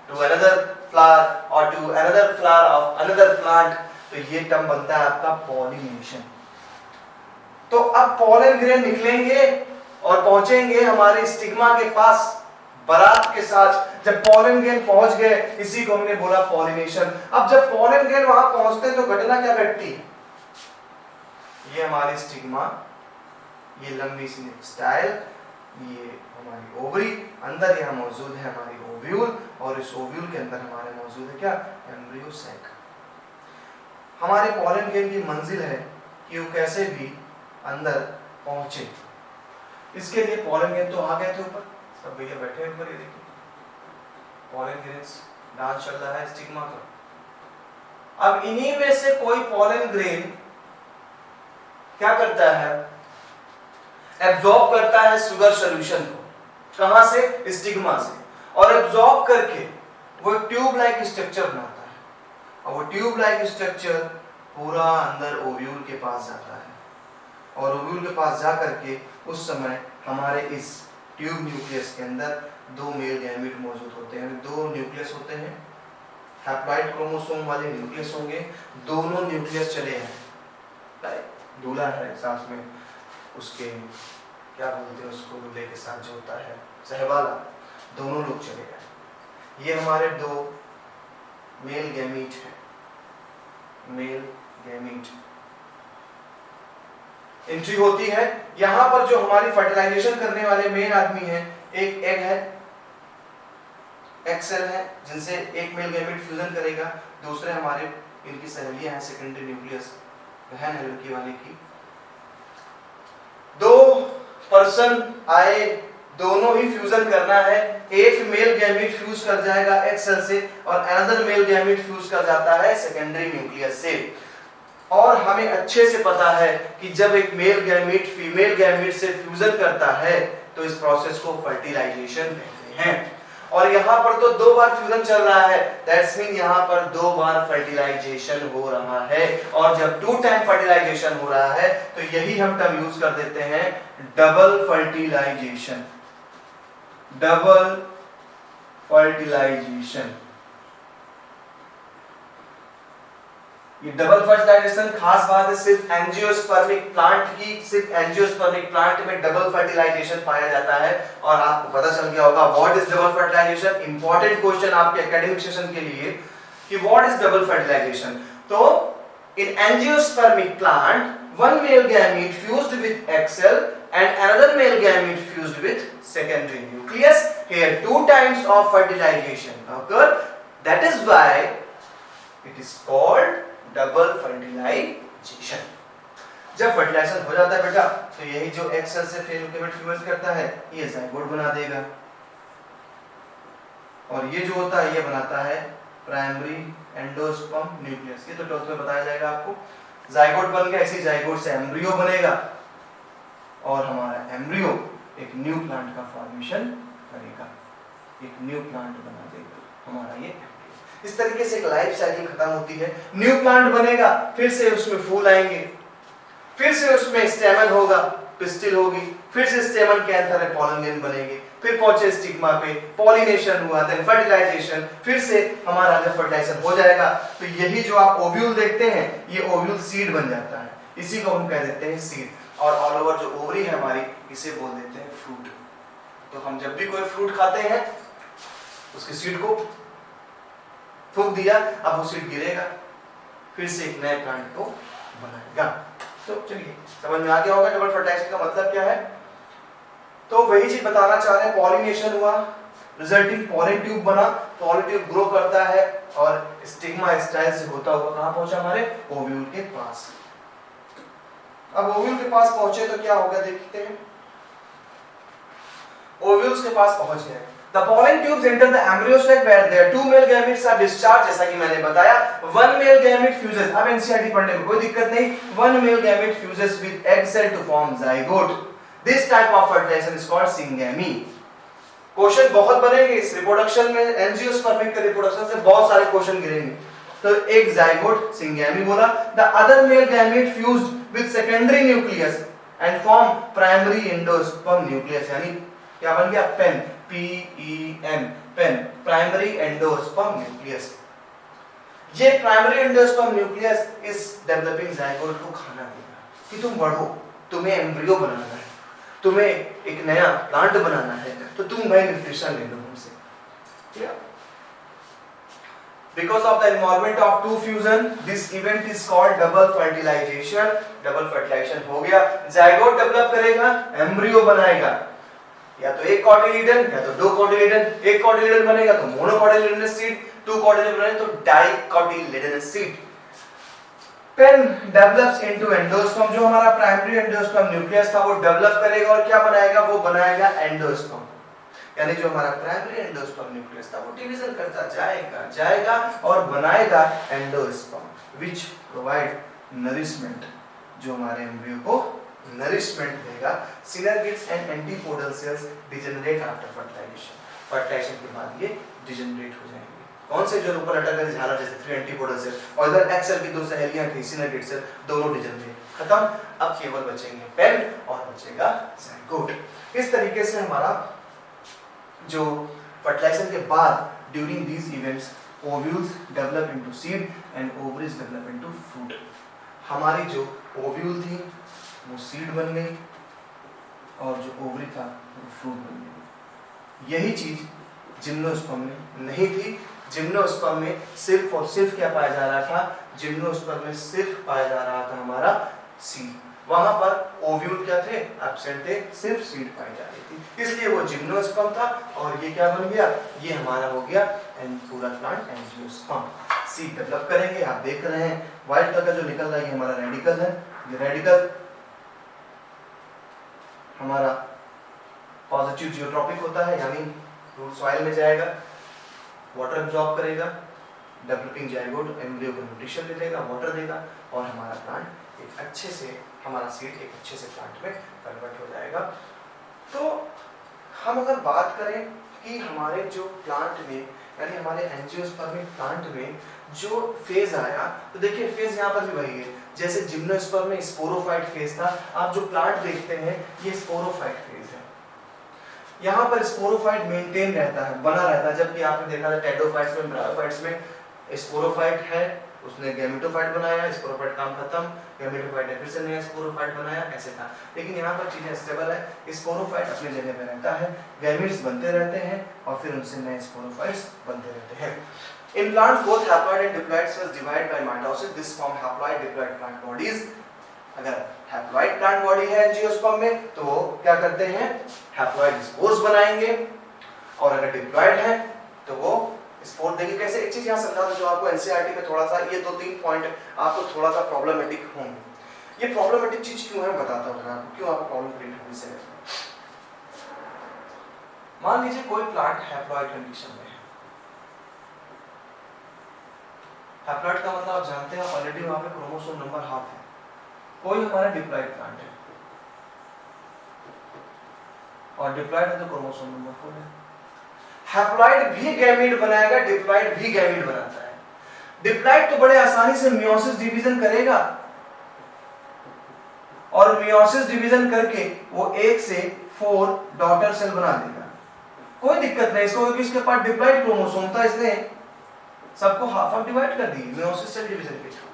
to another flower और to another flower of another plant, तो ये टर्म बनता है आपका पॉलिनेशन। तो अब पॉलन ग्रेन निकलेंगे और पहुंचेंगे हमारे स्टिग्मा के पास बारात के साथ। जब पॉलन ग्रेन पहुंच गए, इसी को हमने बोला पॉलिनेशन। अब जब पॉलन ग्रेन वहां पहुंचते हैं तो घटना क्या घटती है? ये हमारी स्टिग्मा, ये लंबी सी स्टाइल, ये हमारी ओवरी, अंदर यहाँ मौजूद है हमारी ओव्यूल, और इस ओव्यूल के अंदर हमारे मौजूद है क्या? Embryo sac. हमारे पॉलन ग्रेन की मंजिल है कि वो कैसे भी अंदर पहुंचे। इसके लिए पॉलन ग्रेन तो आ गए थे ऊपर, सब भैया बैठे हैं ऊपर, ये देखिए पॉलन ग्रेन्स डांस चल रहा है स्टिग्मा का। अब इन्हीं में से कोई पॉलन ग्रेन क्या करता है? एब्जॉर्ब करता है शुगर सॉल्यूशन को। कहां से? स्टिग्मा से। और एब्जॉर्ब करके वो ट्यूब लाइक स्ट्रक्चर बनाता है, और वो ट्यूब लाइक स्ट्रक्चर पूरा अंदर ओव्यूल के पास जाता है, और ओव्यूल के पास जा करके उस समय हमारे इस ट्यूब न्यूक्लियस के अंदर 2 मेल गैमीट मौजूद होते हैं। 2 न्यूक्लियस होते हैं, हैप्लॉइड क्रोमोसोम वाले न्यूक्लियस होंगे, दोनों न्यूक्लियस चले हैं, दूल्हा है साथ में उसके क्या बोलते हैं उसको, दूल्हे के साथ जो होता है सहवाला, दोनों लोग चले गए। ये हमारे 2 मेल गैमीट हैं, मेल गैमीट। एंट्री होती है यहां पर, जो हमारी फर्टिलाइजेशन करने वाले मेन आदमी हैं, एक एग है, एक्सेल है, जिनसे एक मेल गैमीट फ्यूजन करेगा, दूसरे हमारे इनकी सहेलियां हैं सेकेंडरी न्यूक्लियस, बहन है लड़की वाले की। 2 पर्सन आए, दोनों ही फ्यूजन करना है। एक मेल गैमीट फ्यूज कर जाएगा एक्सेल से, और अनदर मेल गैमीट फ्यूज कर जाता है सेकेंडरी न्यूक्लियस से। और हमें अच्छे से पता है कि जब एक मेल गैमीट फीमेल गैमीट से फ्यूजन करता है तो इस प्रोसेस को फर्टिलाइजेशन कहते हैं। और यहाँ पर तो 2 बार फ्यूजन चल रहा है, दैट्स मीन यहाँ पर 2 बार फर्टिलाइजेशन हो रहा है। और जब 2 टाइम फर्टिलाइजेशन हो रहा है तो यही हम टर्म यूज कर देते हैं डबल फर्टिलाइजेशन। Double fertilization. ये डबल फर्टिलाइजेशन खास बात है सिर्फ एंजियोस्पर्मिक प्लांट की, सिर्फ एंजियोस्पर्मिक प्लांट में डबल फर्टिलाइजेशन पाया जाता है। और आपको पता चल गया होगा what is double fertilization. Important question आपके एकेडमिक सेशन के लिए कि व्हाट इज डबल फर्टिलाइजेशन। तो इन angiospermic plant one male gamete fused with egg cell and another male gamete fused with secondary nucleus. Here 2 times of fertilization occur. That is why it is called double fertilization. जब fertilisation हो जाता है बेटा तो यही जो egg cell से fail gamete fuse करता है ये जाइगोट बना देगा, और ये जो होता है ये बनाता है प्राइमरी एंडोस्पर्म न्यूक्लियस। ये तो 12th में बताया जाएगा आपको। जाइगोट बन गया, इसी जाइगोट से एम्ब्रियो बनेगा और हमारा एम्ब्रियो एक न्यू प्लांट का फॉर्मेशन करेगा, एक न्यू प्लांट बना देगा हमारा ये एम्ब्रियो। इस तरीके से एक लाइफ साइकिल खत्म होती है। न्यू प्लांट बनेगा, फिर से उसमें फूल आएंगे, फिर से उसमें स्टेमन होगा, पिस्टिल होगी, फिर से स्टेमन के अंदर पॉलन ग्रेन बनेंगे, फिर पहुंचे स्टिग्मा पे, पॉलिनेशन हुआ, देन फर्टिलाइजेशन, फिर से हमारा जब फर्टिलाइजेशन हो जाएगा तो यही जो आप ओव्यूल देखते हैं ये ओव्यूल सीड बन जाता है, इसी को हम कह देते हैं सीड। और ऑल ओवर जो ओवरी है हमारी इसे बोल देते हैं फ्रूट। तो हम जब भी कोई फ्रूट खाते हैं उसके सीड को फूंक दिया, अब वो सीड गिरेगा, फिर से एक नए प्लांट को बनाएगा। तो चलिए समझ में आ गया होगा डबल फर्टिलाइजेशन का मतलब क्या है। तो वही चीज बताना चाह रहे हैं, पॉलिनेशन हुआ, रिजल्टिंग पॉलन ट्यूब बना, पॉलन ट्यूब ग्रो करता है और स्टिग्मा स्टाइल से होता हुआ कहां पहुंचा हमारे ओव्यूल के पास। अब ओव्यूल के पास पहुंचे तो क्या होगा देखते हैं। ओव्यूल्स के पास पहुंच गए, the pollen tubes enter the embryo sac where their 2 male gametes are discharged। जैसा कि मैंने बताया 1 male gamete fuses, अब एनसीईआरटी पढ़ने में कोई दिक्कत नहीं, 1 male gamete fuses with egg cell to form zygote। This type of fertilization is called syngamy। Question बहुत बनेंगे इस रिप्रोडक्शन में, एंजियोस्पर्मिक के रिप्रोडक्शन से बहुत सारे क्वेश्चन गिरेंगे। तो एक जाइगोट सिंगैमी बोला, the other male gamete fused with secondary nucleus and form primary endosperm nucleus। यानी क्या बन गया PEN, PEN, PEN, primary endosperm nucleus. ये प्राइमरी एंडोस्पर्म न्यूक्लियस इस डेवलपिंग जाइगोट को खाना देगा कि तुम बढ़ो, तुम्हें एम्ब्रियो बनाना है, तुम्हें एक नया प्लांट बनाना है, तो तुम नए न्यूट्रिशन ले लो हमसे। Because of the involvement of two fusion, this event is called double fertilization। Double fertilization हो गया, जाइगोट डेवलप करेगा, एम्ब्रियो बनाएगा, या तो एक कॉटिलिडन या तो 2 कॉटिलिडन। एक कॉटिलिडन बनेगा तो मोनोकॉटिलिडनस सीड, 2 कॉटिलिडन बनेगा तो dicotyledonous seed. PEN develops into endosperm, जो हमारा प्राइमरी एंडोस्पर्म न्यूक्लियस था वो डेवलप करेगा और क्या बनाएगा, वो बनाएगा एंडोस्पर्म। यानी जो हमारा प्राइमरी एंडोस्पर्म न्यूक्लियस था वो डिवीजन करता जाएगा और बनाएगा एंडोस्पर्म व्हिच प्रोवाइड नरिशमेंट, जो हमारे एम्ब्रियो को नरिशमेंट देगा। Synergids and antipodal cells degenerate after fertilization. Fertilization के बाद ये डिजेनरेट हो जाएंगे। कौन से जो ऊपर लटक गए झाला जैसे 3 एंटीपोडल सेल, और इधर एक्स सेल की 2 सहेलियां थी सिनर्गिड सेल, दोनों डिजेनरेट खत्म। अब केवल बचेंगे पेन और बचेगा जाइगोट। इस तरीके से हमारा जो फर्टिलाइजेशन के बाद during these events ovules develop into seed and ovaries develop into fruit. हमारी जो ओव्यूल थी वो सीड बन गई और जो ओवरी था वो फ्रूट बन गई। यही चीज जिम्नोस्पर्म में नहीं थी। जिम्नोस्पर्म में सिर्फ और सिर्फ क्या पाया जा रहा था, जिम्नोस्पर्म में सिर्फ पाया जा रहा था हमारा सीड। वहां पर ओव्यूल क्या थे, एब्सेंट थे, सिर्फ सीड पाई जा रही थी, इसलिए वो जिम्नोस्पर्म था। और ये क्या बन गया, ये हमारा हो गया एंड पूरा प्लांट एंजियोस्पर्म। सीड डेवलप करेंगे, आप देख रहे हैं व्हाइट कलर का जो निकल रहा है ये हमारा रेडिकल है। ये रेडिकल हमारा पॉजिटिव जियोट्रॉपिक होता है, यानी रूट सॉइल में जाएगा, वाटर एब्जॉर्ब करेगा, डेवलपिंग जाइगोट एम्ब्रियो को न्यूट्रिशन दे देगा, वाटर देगा और हमारा प्लांट एक अच्छे से, हमारा सीड एक अच्छे से प्लांट में कन्वर्ट हो जाएगा। तो हम अगर बात करें कि हमारे जो प्लांट में यानी हमारे एंजियोस्पर्मिक प्लांट में जो फेज आया, तो देखिए फेज यहाँ पर भी वही है जैसे जिम्नोस्पर्म में स्पोरोफाइट फेज था। आप जो प्लांट देखते हैं ये स्पोरोफाइट फेज है, यहाँ पर स्पोरोफाइट मेंटेन रहता है, बना रहता है, जबकि आपने देखा था टेडोफाइट्स में, ब्रायोफाइट्स में स्पोरोफाइट है उसने गैमेटोफाइट बनाया, स्पोरोफाइट काम खत्म, गैमेटोफाइट ने फिर से नया स्पोरोफाइट बनाया, ऐसे था। लेकिन यहाँ पर चीजें स्टेबल है, स्पोरोफाइट अपनी जगह पे रहता है, गैमेट्स बनते रहते हैं और फिर उनसे नए स्पोरोफाइट्स बनते रहते हैं। In plants, both haploid and diploid cells divide by mitosis. This form haploid diploid plant bodies. अगर haploid plant body है एंजियोस्पर्म में तो वो क्या करते हैं, haploid स्पोर्स बनाएंगे, और अगर diploid है तो वो स्पोर देखिए कैसे। एक चीज यहाँ समझा दो जो आपको एनसीईआरटी में थोड़ा सा ये 2-3 पॉइंट आपको थोड़ा सा प्रॉब्लमेटिक होंगे। ये प्रॉब्लमेटिक चीज क्यों है बताता हूँ आपको, क्यों आपको प्रॉब्लम क्रिएट होने से। मान लीजिए कोई प्लांट हैप्लॉइड कंडीशन में है। हैप्लॉइड का मतलब आप जानते हैं ऑलरेडी वहां पे क्रोमोसोम नंबर हाफ है। कोई हमारा डिप्लॉइड प्लांट है और डिप्लॉइड है तो क्रोमोसोम नंबर फुल है। हैप्लॉइड भी गैमीट बनाएगा, डिप्लॉइड भी गैमीट बनाता है। डिप्लॉइड तो बड़े आसानी से मियोसिस डिवीजन करेगा और मियोसिस डिवीजन करके वो 1 से 4 डॉटर सेल बना देगा, कोई दिक्कत नहीं इसको, क्योंकि इसके पास डिप्लॉइड क्रोमोसोम था, इसने सबको हाफ हाफ डिवाइड कर दी मियोसिस सेल डिवीजन के थ्रू।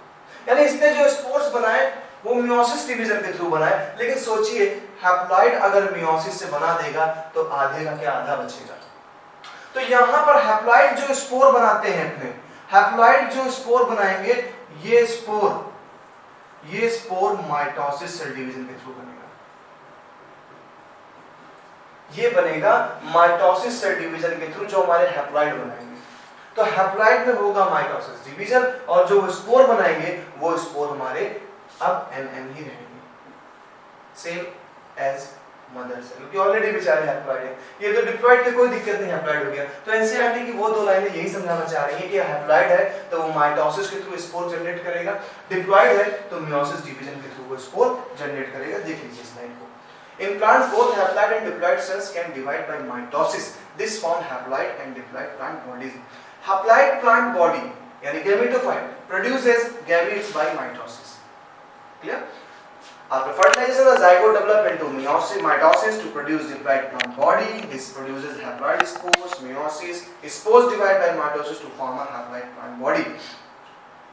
यानी इसने जो स्पोर्स बनाए वो मियोसिस डिवीजन के थ्रू बनाए। लेकिन सोचिए हैप्लॉइड अगर मियोसिस से बना देगा तो आधे का क्या आधा बचेगा। तो यहां पर हैप्लॉइड जो स्पोर बनाते हैं अपने, हैप्लॉइड जो स्पोर बनाएंगे ये स्पोर माइटोसिस सेल डिवीजन के थ्रू बनेगा। ये बनेगा माइटोसिस सेल डिवीजन के थ्रू जो हमारे हैप्लॉइड बनाएंगे। तो हैप्लॉइड में होगा माइटोसिस डिवीजन और जो स्पोर बनाएंगे वो स्पोर हमारे अब एम ही रहेंगे, सेम एज मदर सेल, क्योंकि ऑलरेडी बेचारे हैप्लॉइड है। ये तो डिप्लॉइड के कोई दिक्कत नहीं, हैप्लॉइड हो गया। तो एनसीईआरटी की वो 2 लाइनें यही समझाना चाह रही है कि हैप्लॉइड है तो वो माइटोसिस के थ्रू स्पोर जनरेट करेगा, डिप्लॉइड है तो मियोसिस डिवीजन के थ्रू वो स्पोर जनरेट करेगा। देख लीजिए इस लाइन को। In plants, both haploid and diploid cells can divide by mitosis. This form haploid and diploid plant bodies. Haploid plant body, यानी gametophyte, produces gametes by mitosis. Clear? After fertilization, the zygote develop into mitosis to produce diploid plant body. This produces haploid spores, meiosis. Spores divide by mitosis to form a haploid plant body.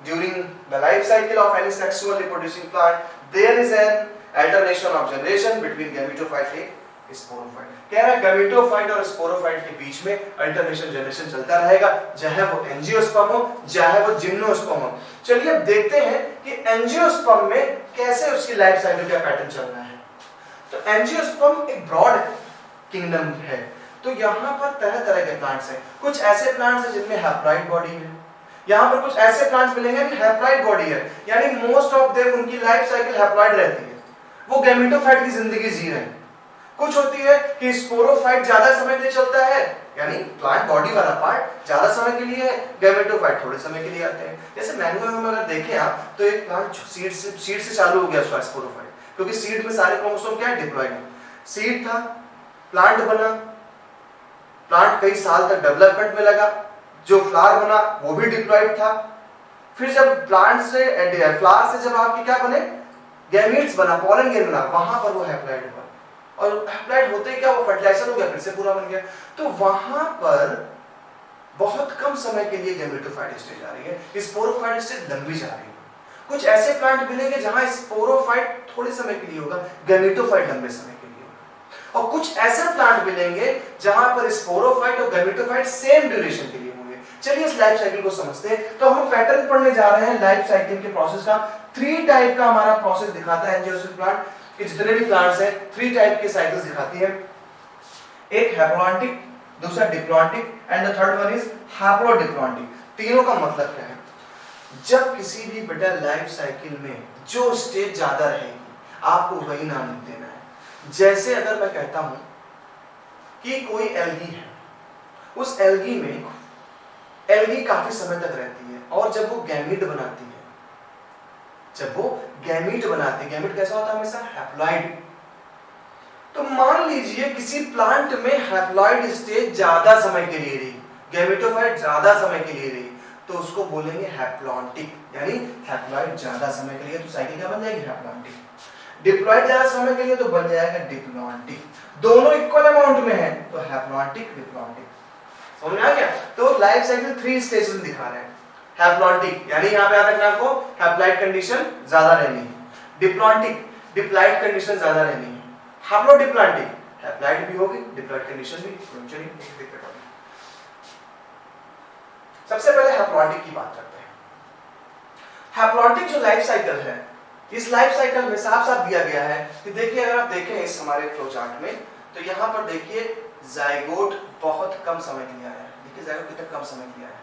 During the life cycle of any sexually reproducing plant, there is an alternation of generation between gametophyte and sporophyte. कह रहा है gametophyte और sporophyte के बीच में alternation generation चलता रहेगा, चाहे वो एंजियोस्पर्म हो चाहे वो जिम्नोस्पर्म हो। चलिए अब देखते हैं कि एंजियोस्पर्म में कैसे उसकी लाइफ साइकिल का पैटर्न चल रहा है। तो एंजियोस्पर्म एक ब्रॉड किंगडम है, तो यहाँ पर तरह तरह के प्लांट्स हैं। कुछ ऐसे प्लांट्स हैं जिनमें हैप्लॉइड बॉडी है, यहाँ पर कुछ ऐसे प्लांट्स मिलेंगे कि हैप्लॉइड बॉडी है, यानी मोस्ट ऑफ देम उनकी लाइफ साइकिल हैप्लॉइड रहती है, वो गैमेटोफाइट की जिंदगी जी रहे हैं। कुछ होती है कि स्पोरोफाइट ज्यादा समय के लिए चलता है, यानी प्लांट बॉडी वाला पार्ट ज्यादा समय के लिए है, गैमेटोफाइट थोड़े समय के लिए आते हैं। जैसे मैंगो में अगर देखें आप तो एक प्लांट सीड से चालू हो गया उसका स्पोरोफाइट, क्योंकि सीड में सारे क्रोमोसोम क्या है, डिप्लॉइड। सीड था, प्लांट बना, प्लांट कई साल तक डेवलपमेंट में लगा, जो फ्लावर बना वो भी डिप्लॉइड था। फिर जब प्लांट से फ्लावर से जब आपके क्या बने, गैमीट्स बना, पॉलन ग्रेन बना, वहां पर वो हैप्लॉइड हुआ, और हैप्लॉइड होते ही क्या वो फर्टिलाइजर हो गया, फिर से पूरा बन गया। तो वहां पर बहुत कम समय के लिए गैमेटोफाइट स्टेज आ रही है, स्पोरोफाइट स्टेज लंबी जा रही है। कुछ ऐसे प्लांट मिलेंगे जहां स्पोरोफाइट थोड़े समय के लिए होगा, गैमेटोफाइट लंबे समय के लिए होगा, और कुछ ऐसे प्लांट मिलेंगे जहां पर स्पोरोफाइट और गैमेटोफाइट सेम ड्यूरेशन के लिए होंगे। चलिए इस लाइफ साइकिल को समझते हैं। तो हम पैटर्न पढ़ने जा रहे हैं लाइफ साइकिल के प्रोसेस का। 3 टाइप का हमारा प्रोसेस दिखाता है एंजियोस्पर्म प्लांट के, जितने भी प्लांट्स हैं 3 टाइप के साइकिल्स दिखाती है। एक हैप्लॉन्टिक, दूसरा diplontic and the third one is haplodiplontic. तीनों का मतलब क्या है, जब किसी भी बेटा लाइफ साइकिल में जो स्टेज ज्यादा रहेगी आपको वही नाम लिख देना है। जैसे अगर मैं कहता हूं कि कोई एल्गी है, उस एल्गी में एल्गी काफी समय तक रहती है, और जब वो गैमीट बनाती है, जब वो गैमीट बनाती है, गैमीट कैसा होता है हमेशा हैप्लॉइड। तो मान लीजिए किसी प्लांट में हैप्लॉइड स्टेज ज्यादा समय के लिए रही, गैमेटोफाइट ज्यादा समय के लिए रही, तो उसको बोलेंगे हैप्लॉन्टिक, यानी हैप्लॉइड ज्यादा समय के लिए, तो साइकिल क्या बन जाएगी, हैप्लॉन्टिक। डिप्लॉइड ज्यादा समय के लिए तो बन जाएगा डिप्लॉन्टिक। दोनों इक्वल अमाउंट में है तो हैप्लॉन्टिक डिप्लॉन्टिक। समझ में आ गया? तो लाइफ साइकिल 3 स्टेज में दिखा रहे हैं। हैप्लॉन्टिक यानी यहाँ पे याद रखना आपको, हैप्लॉइड कंडीशन ज्यादा रहनी है, डिप्लॉन्टिक डिप्लॉइड कंडीशन ज्यादा रहनी है, हैप्लोडिप्लॉन्टिक हैप्लॉइड भी होगी, डिप्लॉइड कंडीशन भी। चलिए देखते हैं। सबसे पहले हैप्लॉन्टिक की बात करते हैं। हैप्लॉन्टिक जो लाइफ साइकिल है, इस लाइफ साइकिल में साफ साफ दिया गया है कि देखिए, अगर आप देखें इस हमारे फ्लो चार्ट में, तो यहाँ पर देखिए जाइगोट बहुत कम समय के लिए आया है। देखिए जाइगोट कितना कम समय के लिए आया है,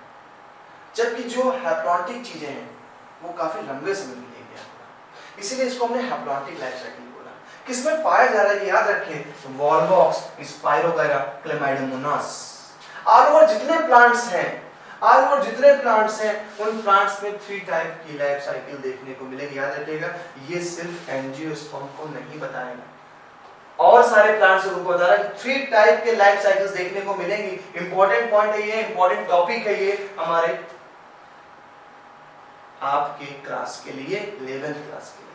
जबकि जो हैप्लॉन्टिक चीजें हैं वो काफी लंबे समय के लिए गया, इसीलिए इसको हमने हैप्लॉन्टिक लाइफ साइकिल बोला। किसमें पाया जा रहा है याद रखें, Volvox, spirogyra, Chlamydomonas. All over जितने प्लांट्स हैं, ऑल ओवर जितने प्लांट्स हैं, उन प्लांट्स में 3 टाइप की लाइफ साइकिल देखने को मिलेगी। याद रखिएगा, ये सिर्फ एंजियोस्पर्म को नहीं बताएगा, और सारे प्लांट्स को बता रहा है 3 टाइप के लाइफ साइकिल्स देखने को मिलेंगी। इंपॉर्टेंट पॉइंट है ये, इंपॉर्टेंट टॉपिक है ये हमारे आपके क्लास के लिए, 11th क्लास के लिए।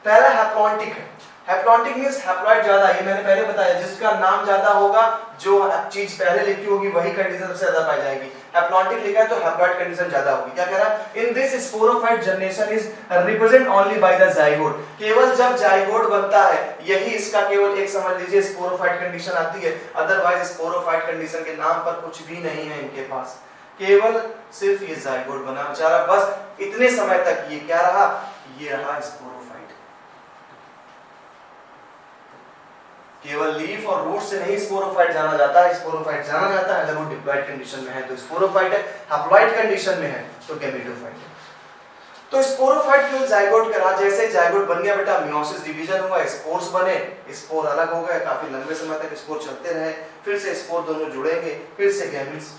पहला हैप्लॉन्टिक है। हैप्लॉन्टिक मींस हैप्लॉइड ज्यादा, ये मैंने पहले बताया, जिसका नाम ज्यादा होगा, जो चीज पहले लिखी होगी वही कंडीशन सबसे ज्यादा पाई जाएगी। हैप्लॉन्टिक लिखा है तो हैप्लॉइड कंडीशन ज्यादा होगी। क्या कह रहा है, in this sporophyte generation is represent only by the zygote. केवल जब जाइगोट बनता है यही इसका केवल एक समझ लीजिए स्पोरोफाइट कंडीशन आती है, अदरवाइज स्पोरोफाइट कंडीशन के नाम पर कुछ भी नहीं है इनके पास, केवल सिर्फ ये जाइगोट बना बेचारा, बस इतने समय तक ये क्या रहा, ये रहा स्पोरोफाइट। केवल लीफ और रूट से नहीं स्पोरोफाइट जाना जाता है, स्पोरोफाइट जाना जाता है अगर वो डिप्लॉइड कंडीशन में है तो स्पोरोफाइट है, हैप्लॉइड कंडीशन में है तो गैमेटोफाइट है। तो स्पोरोफाइट केवल जाइगोट करा, जैसे जाइगोट बन गया बेटा, मियोसिस डिवीजन हुआ, स्पोर्स बने, स्पोर अलग हो गए, काफी लंबे समय तक स्पोर चलते रहे, फिर से स्पोर दोनों जुड़ेंगे, फिर से गैमेट्स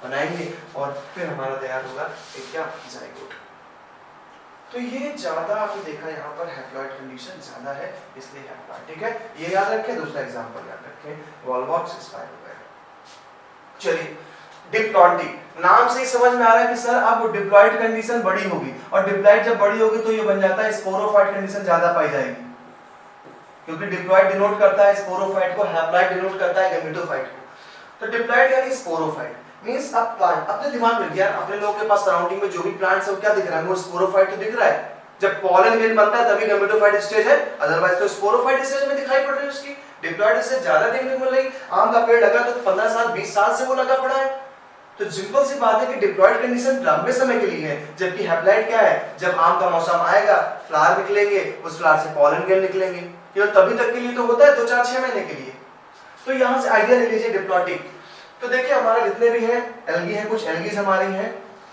बनाएंगे और फिर हमारा तैयार होगा एक क्या, जाइगोट। तो ये ज्यादा आपने देखा यहाँ पर हैप्लॉइड कंडीशन ज्यादा है, इसलिए हैप्लॉइड, ठीक है, ये याद रखें। दूसरा एग्जांपल याद रखें, वॉलवॉक्स स्पाइरोगायरा। चलिए डिप्लॉन्टिक, नाम से ही समझ में आ रहा है कि सर अब डिप्लॉइड कंडीशन बड़ी होगी, और डिप्लॉइड जब बड़ी होगी तो ये बन जाता है स्पोरोफाइट कंडीशन ज्यादा पाई जाएगी, क्योंकि डिप्लॉइड डिनोट करता है स्पोरोफाइट को, हैप्लॉइड डिनोट करता है गैमेटोफाइट को। तो डिप्लॉइड यानी स्पोरोफाइट मींस अब प्लांट, अपने दिमाग में यार, अपने लोगों के पास सराउंडिंग में जो भी प्लांट्स है वो क्या दिख रहा है, वो स्पोरोफाइट तो दिख रहा है। जब पॉलन ग्रेन बनता है तभी गैमेटोफाइट स्टेज है, अदरवाइज तो स्पोरोफाइट स्टेज में दिखाई पड़ रही है उसकी। डिप्लॉइड से ज्यादा देखने को मिलेगी। आम का पेड़ लगा तो 15 साल 20 साल से वो लगा पड़ा है, तो सिंपल सी बात है कि डिप्लॉइड कंडीशन लंबे समय के लिए है, जबकि हैप्लॉइड क्या है, जब आम का मौसम आएगा फ्लावर निकलेंगे, उस फ्लावर से पॉलन ग्रेन निकलेंगे, केवल तभी तक के लिए तो होता है, 2-4-6 महीने के लिए। तो यहाँ से आइडिया ले लीजिए डिप्लॉन्टिक। तो देखिए हमारे जितने भी हैं एल्गी हैं, कुछ एल्गीज हमारी हैं,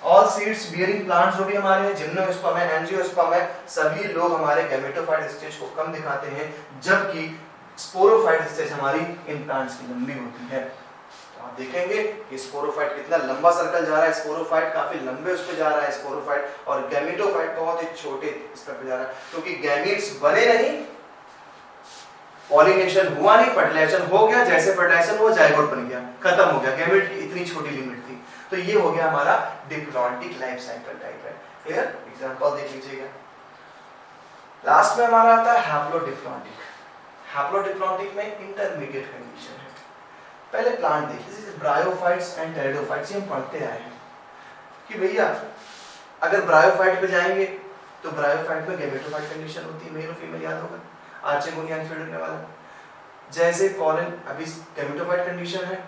ऑल सीड्स बियरिंग प्लांट्स जो भी हमारे हैं, जिम्नोस्पर्म है, एंजियोस्पर्म है, सभी लोग हमारे गैमेटोफाइट स्टेज को कम दिखाते हैं, जबकि स्पोरोफाइट स्टेज हमारी इन प्लांट्स की लंबी होती है। तो आप देखेंगे कि स्पोरोफाइट कितना लंबा सर्कल जा रहा है, स्पोरोफाइट काफी लंबे उस पे जा रहा है स्पोरोफाइट, और गैमेटोफाइट बहुत ही छोटे स्तर पे जा रहा है, क्योंकि गैमीट्स बने नहीं, पॉलिनेशन हुआ नहीं, फर्टिलाइजेशन हो गया, जैसे फर्टिलाइजेशन हुआ जाइगोट बन गया, खत्म हो गया, गैमेट की इतनी छोटी लिमिट थी। तो ये हो गया हमारा डिप्लॉन्टिक लाइफ साइकिल टाइप है। क्लियर, एग्जांपल देख लीजिएगा। लास्ट में हमारा आता है हैप्लोडिप्लॉन्टिक। हैप्लोडिप्लॉन्टिक में इंटरमीडिएट कंडीशन है। पहले प्लांट देखिए, जैसे ब्रायोफाइट्स एंड टेरिडोफाइट्स, हम पढ़ते आए हैं कि भैया अगर ब्रायोफाइट पे जाएंगे तो ब्रायोफाइट में गैमेटोफाइट कंडीशन होती है, मेल और फीमेल, याद होगा, आर्चेगोनियन फील्ड होने वाला। जैसे पॉलन अभी गैमेटोफाइट कंडीशन है,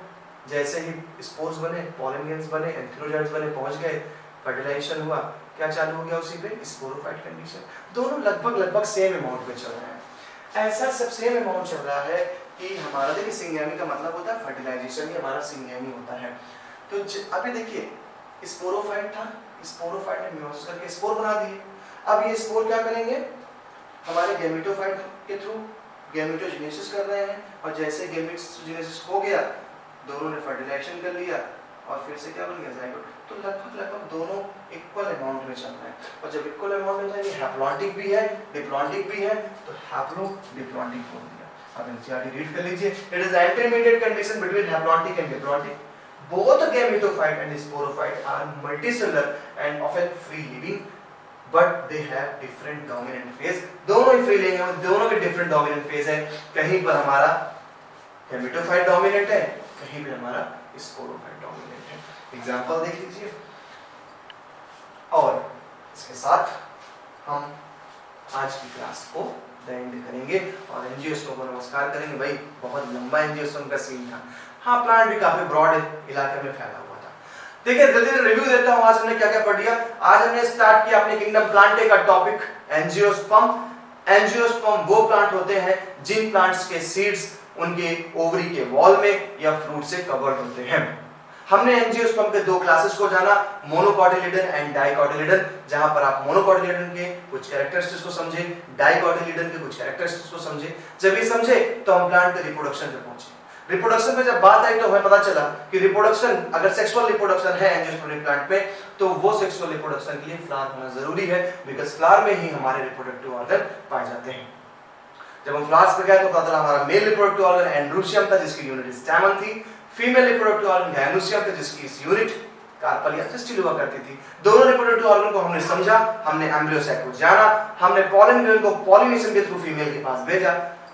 जैसे ही स्पोर्स बने, पॉलन ग्रेन्स बने, एंथेरोजाइट्स बने, पहुंच गए, फर्टिलाइजेशन हुआ, क्या चालू हो गया उसी पे, स्पोरोफाइट कंडीशन। दोनों लगभग सेम अमाउंट पे चल रहे हैं। ऐसा सब सेम अमाउंट चल रहा है कि हमारा देखिए सिंगेमी का मतलब होता है फर्टिलाइजेशन, ही हमारा सिंगेमी होता है। तो अभी देखिए स्पोरोफाइट था, स्पोरोफाइट ने मियोसिस करके स्पोर बना दिए। अब ये स्पोर क्या करेंगे, हमारे गैमेटोफाइट के थ्रू गैमेटोजेनेसिस कर रहे हैं, और जैसे गैमेटोजेनेसिस हो गया, दोनों ने फर्टिलाइजेशन कर लिया और फिर से क्या बन गया, जाइगोट। तो लगभग दोनों इक्वल अमाउंट में चल रहे हैं, और जब इक्वल अमाउंट में जाएंगे, हैप्लॉन्टिक भी है, डिप्लॉन्टिक भी है, तो हैप्लोडिप्लॉन्टिक बोल दिया। अब एनसीईआरटी रीड कर लीजिए, it is intermediate condition between haplontic and diplontic. Both gametophyte and sporophyte are multicellular and often free living, but they have different dominant phase। दोनों ही फ्री लिविंग हैं, दोनों के डिफरेंट डोमिनेंट फेज है। कहीं पर हमारा गैमेटोफाइट डोमिनेंट है, कहीं पर हमारा स्पोरोफाइट डोमिनेंट है। एग्जाम्पल देख लीजिए। और इसके साथ हम आज की क्लास को एंड करेंगे और एंजियोस्पर्म को नमस्कार करेंगे। भाई बहुत लंबा एंजियोस्पर्म का सीन था। हाँ, प्लांट भी काफी ब्रॉड इलाके में फैला हुआ था। देखिए जल्दी से रिव्यू देता हूँ आज हमने क्या क्या पढ़ लिया। आज हमने स्टार्ट किया अपने किंगडम प्लांटे का टॉपिक एंजियोस्पर्म। एंजियोस्पर्म वो प्लांट होते हैं जिन प्लांट्स के सीड्स उनके ओवरी के वॉल में या फ्रूट से कवर्ड होते हैं। हमने एंजियोस्पर्म के दो क्लासेस को जाना, मोनोकोटिलिडन एंड डाइकोटिलिडन, जहां पर आप मोनोकोटिलिडन के कुछ कैरेक्टरिस्टिक्स को समझे, डाइकोटिलिडन के कुछ कैरेक्टरिस्टिक्स को समझे। जब ये समझे तो हम प्लांट के रिप्रोडक्शन पे पहुंचे। रिप्रोडक्शन पे जब बात आई तो हमें पता चला कि रिप्रोडक्शन, अगर सेक्सुअल रिप्रोडक्शन है एंजियोस्पर्मिक प्लांट में, तो वो सेक्सुअल रिप्रोडक्शन के लिए फ्लावर होना जरूरी है, बिकॉज फ्लावर में ही हमारे रिप्रोडक्टिव ऑर्गन पाए जाते हैं। जब हम फ्लावर्स पे गए तो पता चला हमारा मेल रिप्रोडक्टिव ऑर्गन एंड्रोशियम था, जिसकी यूनिट स्टैमन थी। फीमेल रिप्रोडक्टिव ऑर्गन गैनोसियम था, जिसकी इस यूनिट कार्पल या फिस्टिल हुआ करती थी। दोनों रिप्रोडक्टिव ऑर्गन को हमने समझा, हमने एम्ब्रियोसाइट को जाना, हमने पॉलन ग्रेन को पॉलिनेशन के थ्रू फीमेल के पास भेजा।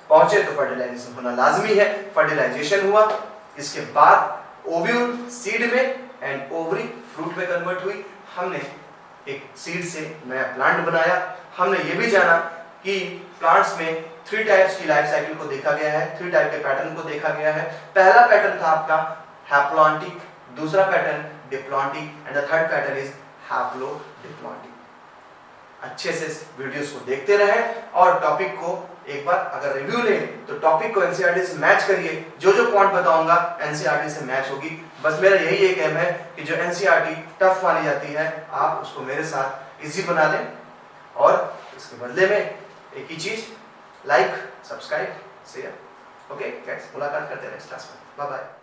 पहुंचे तो फर्टिलाइजेशन होना लाजमी है, फर्टिलाइजेशन हुआ। इसके बाद ओव्यूल सीड में एंड ओवरी फ्रूट में कन्वर्ट हुई। हमने एक सीड से नया प्लांट बनाया। हमने ये भी जाना कि प्लांट्स में 3 टाइप्स की लाइफ साइकिल को देखा गया है, 3 टाइप के पैटर्न को देखा गया है। पहला पैटर्न था आपका हैप्लॉन्टिक, दूसरा pattern diplontic and the third pattern is haplodiplontic. अच्छे से वीडियोस को देखते रहें और टॉपिक को एक बार अगर रिव्यू लें तो टॉपिक को एनसीईआरटी से मैच करिए। जो जो पॉइंट बताऊंगा एनसीईआरटी से मैच होगी। बस मेरा यही एक एम है कि जो एनसीईआरटी टफ मानी जाती है आप उसको मेरे साथ इजी बना लें। और इसके बदले में एक ही चीज, like, subscribe, share. Okay guys, मुलाकात करते हैं नेक्स्ट क्लास में। Bye bye.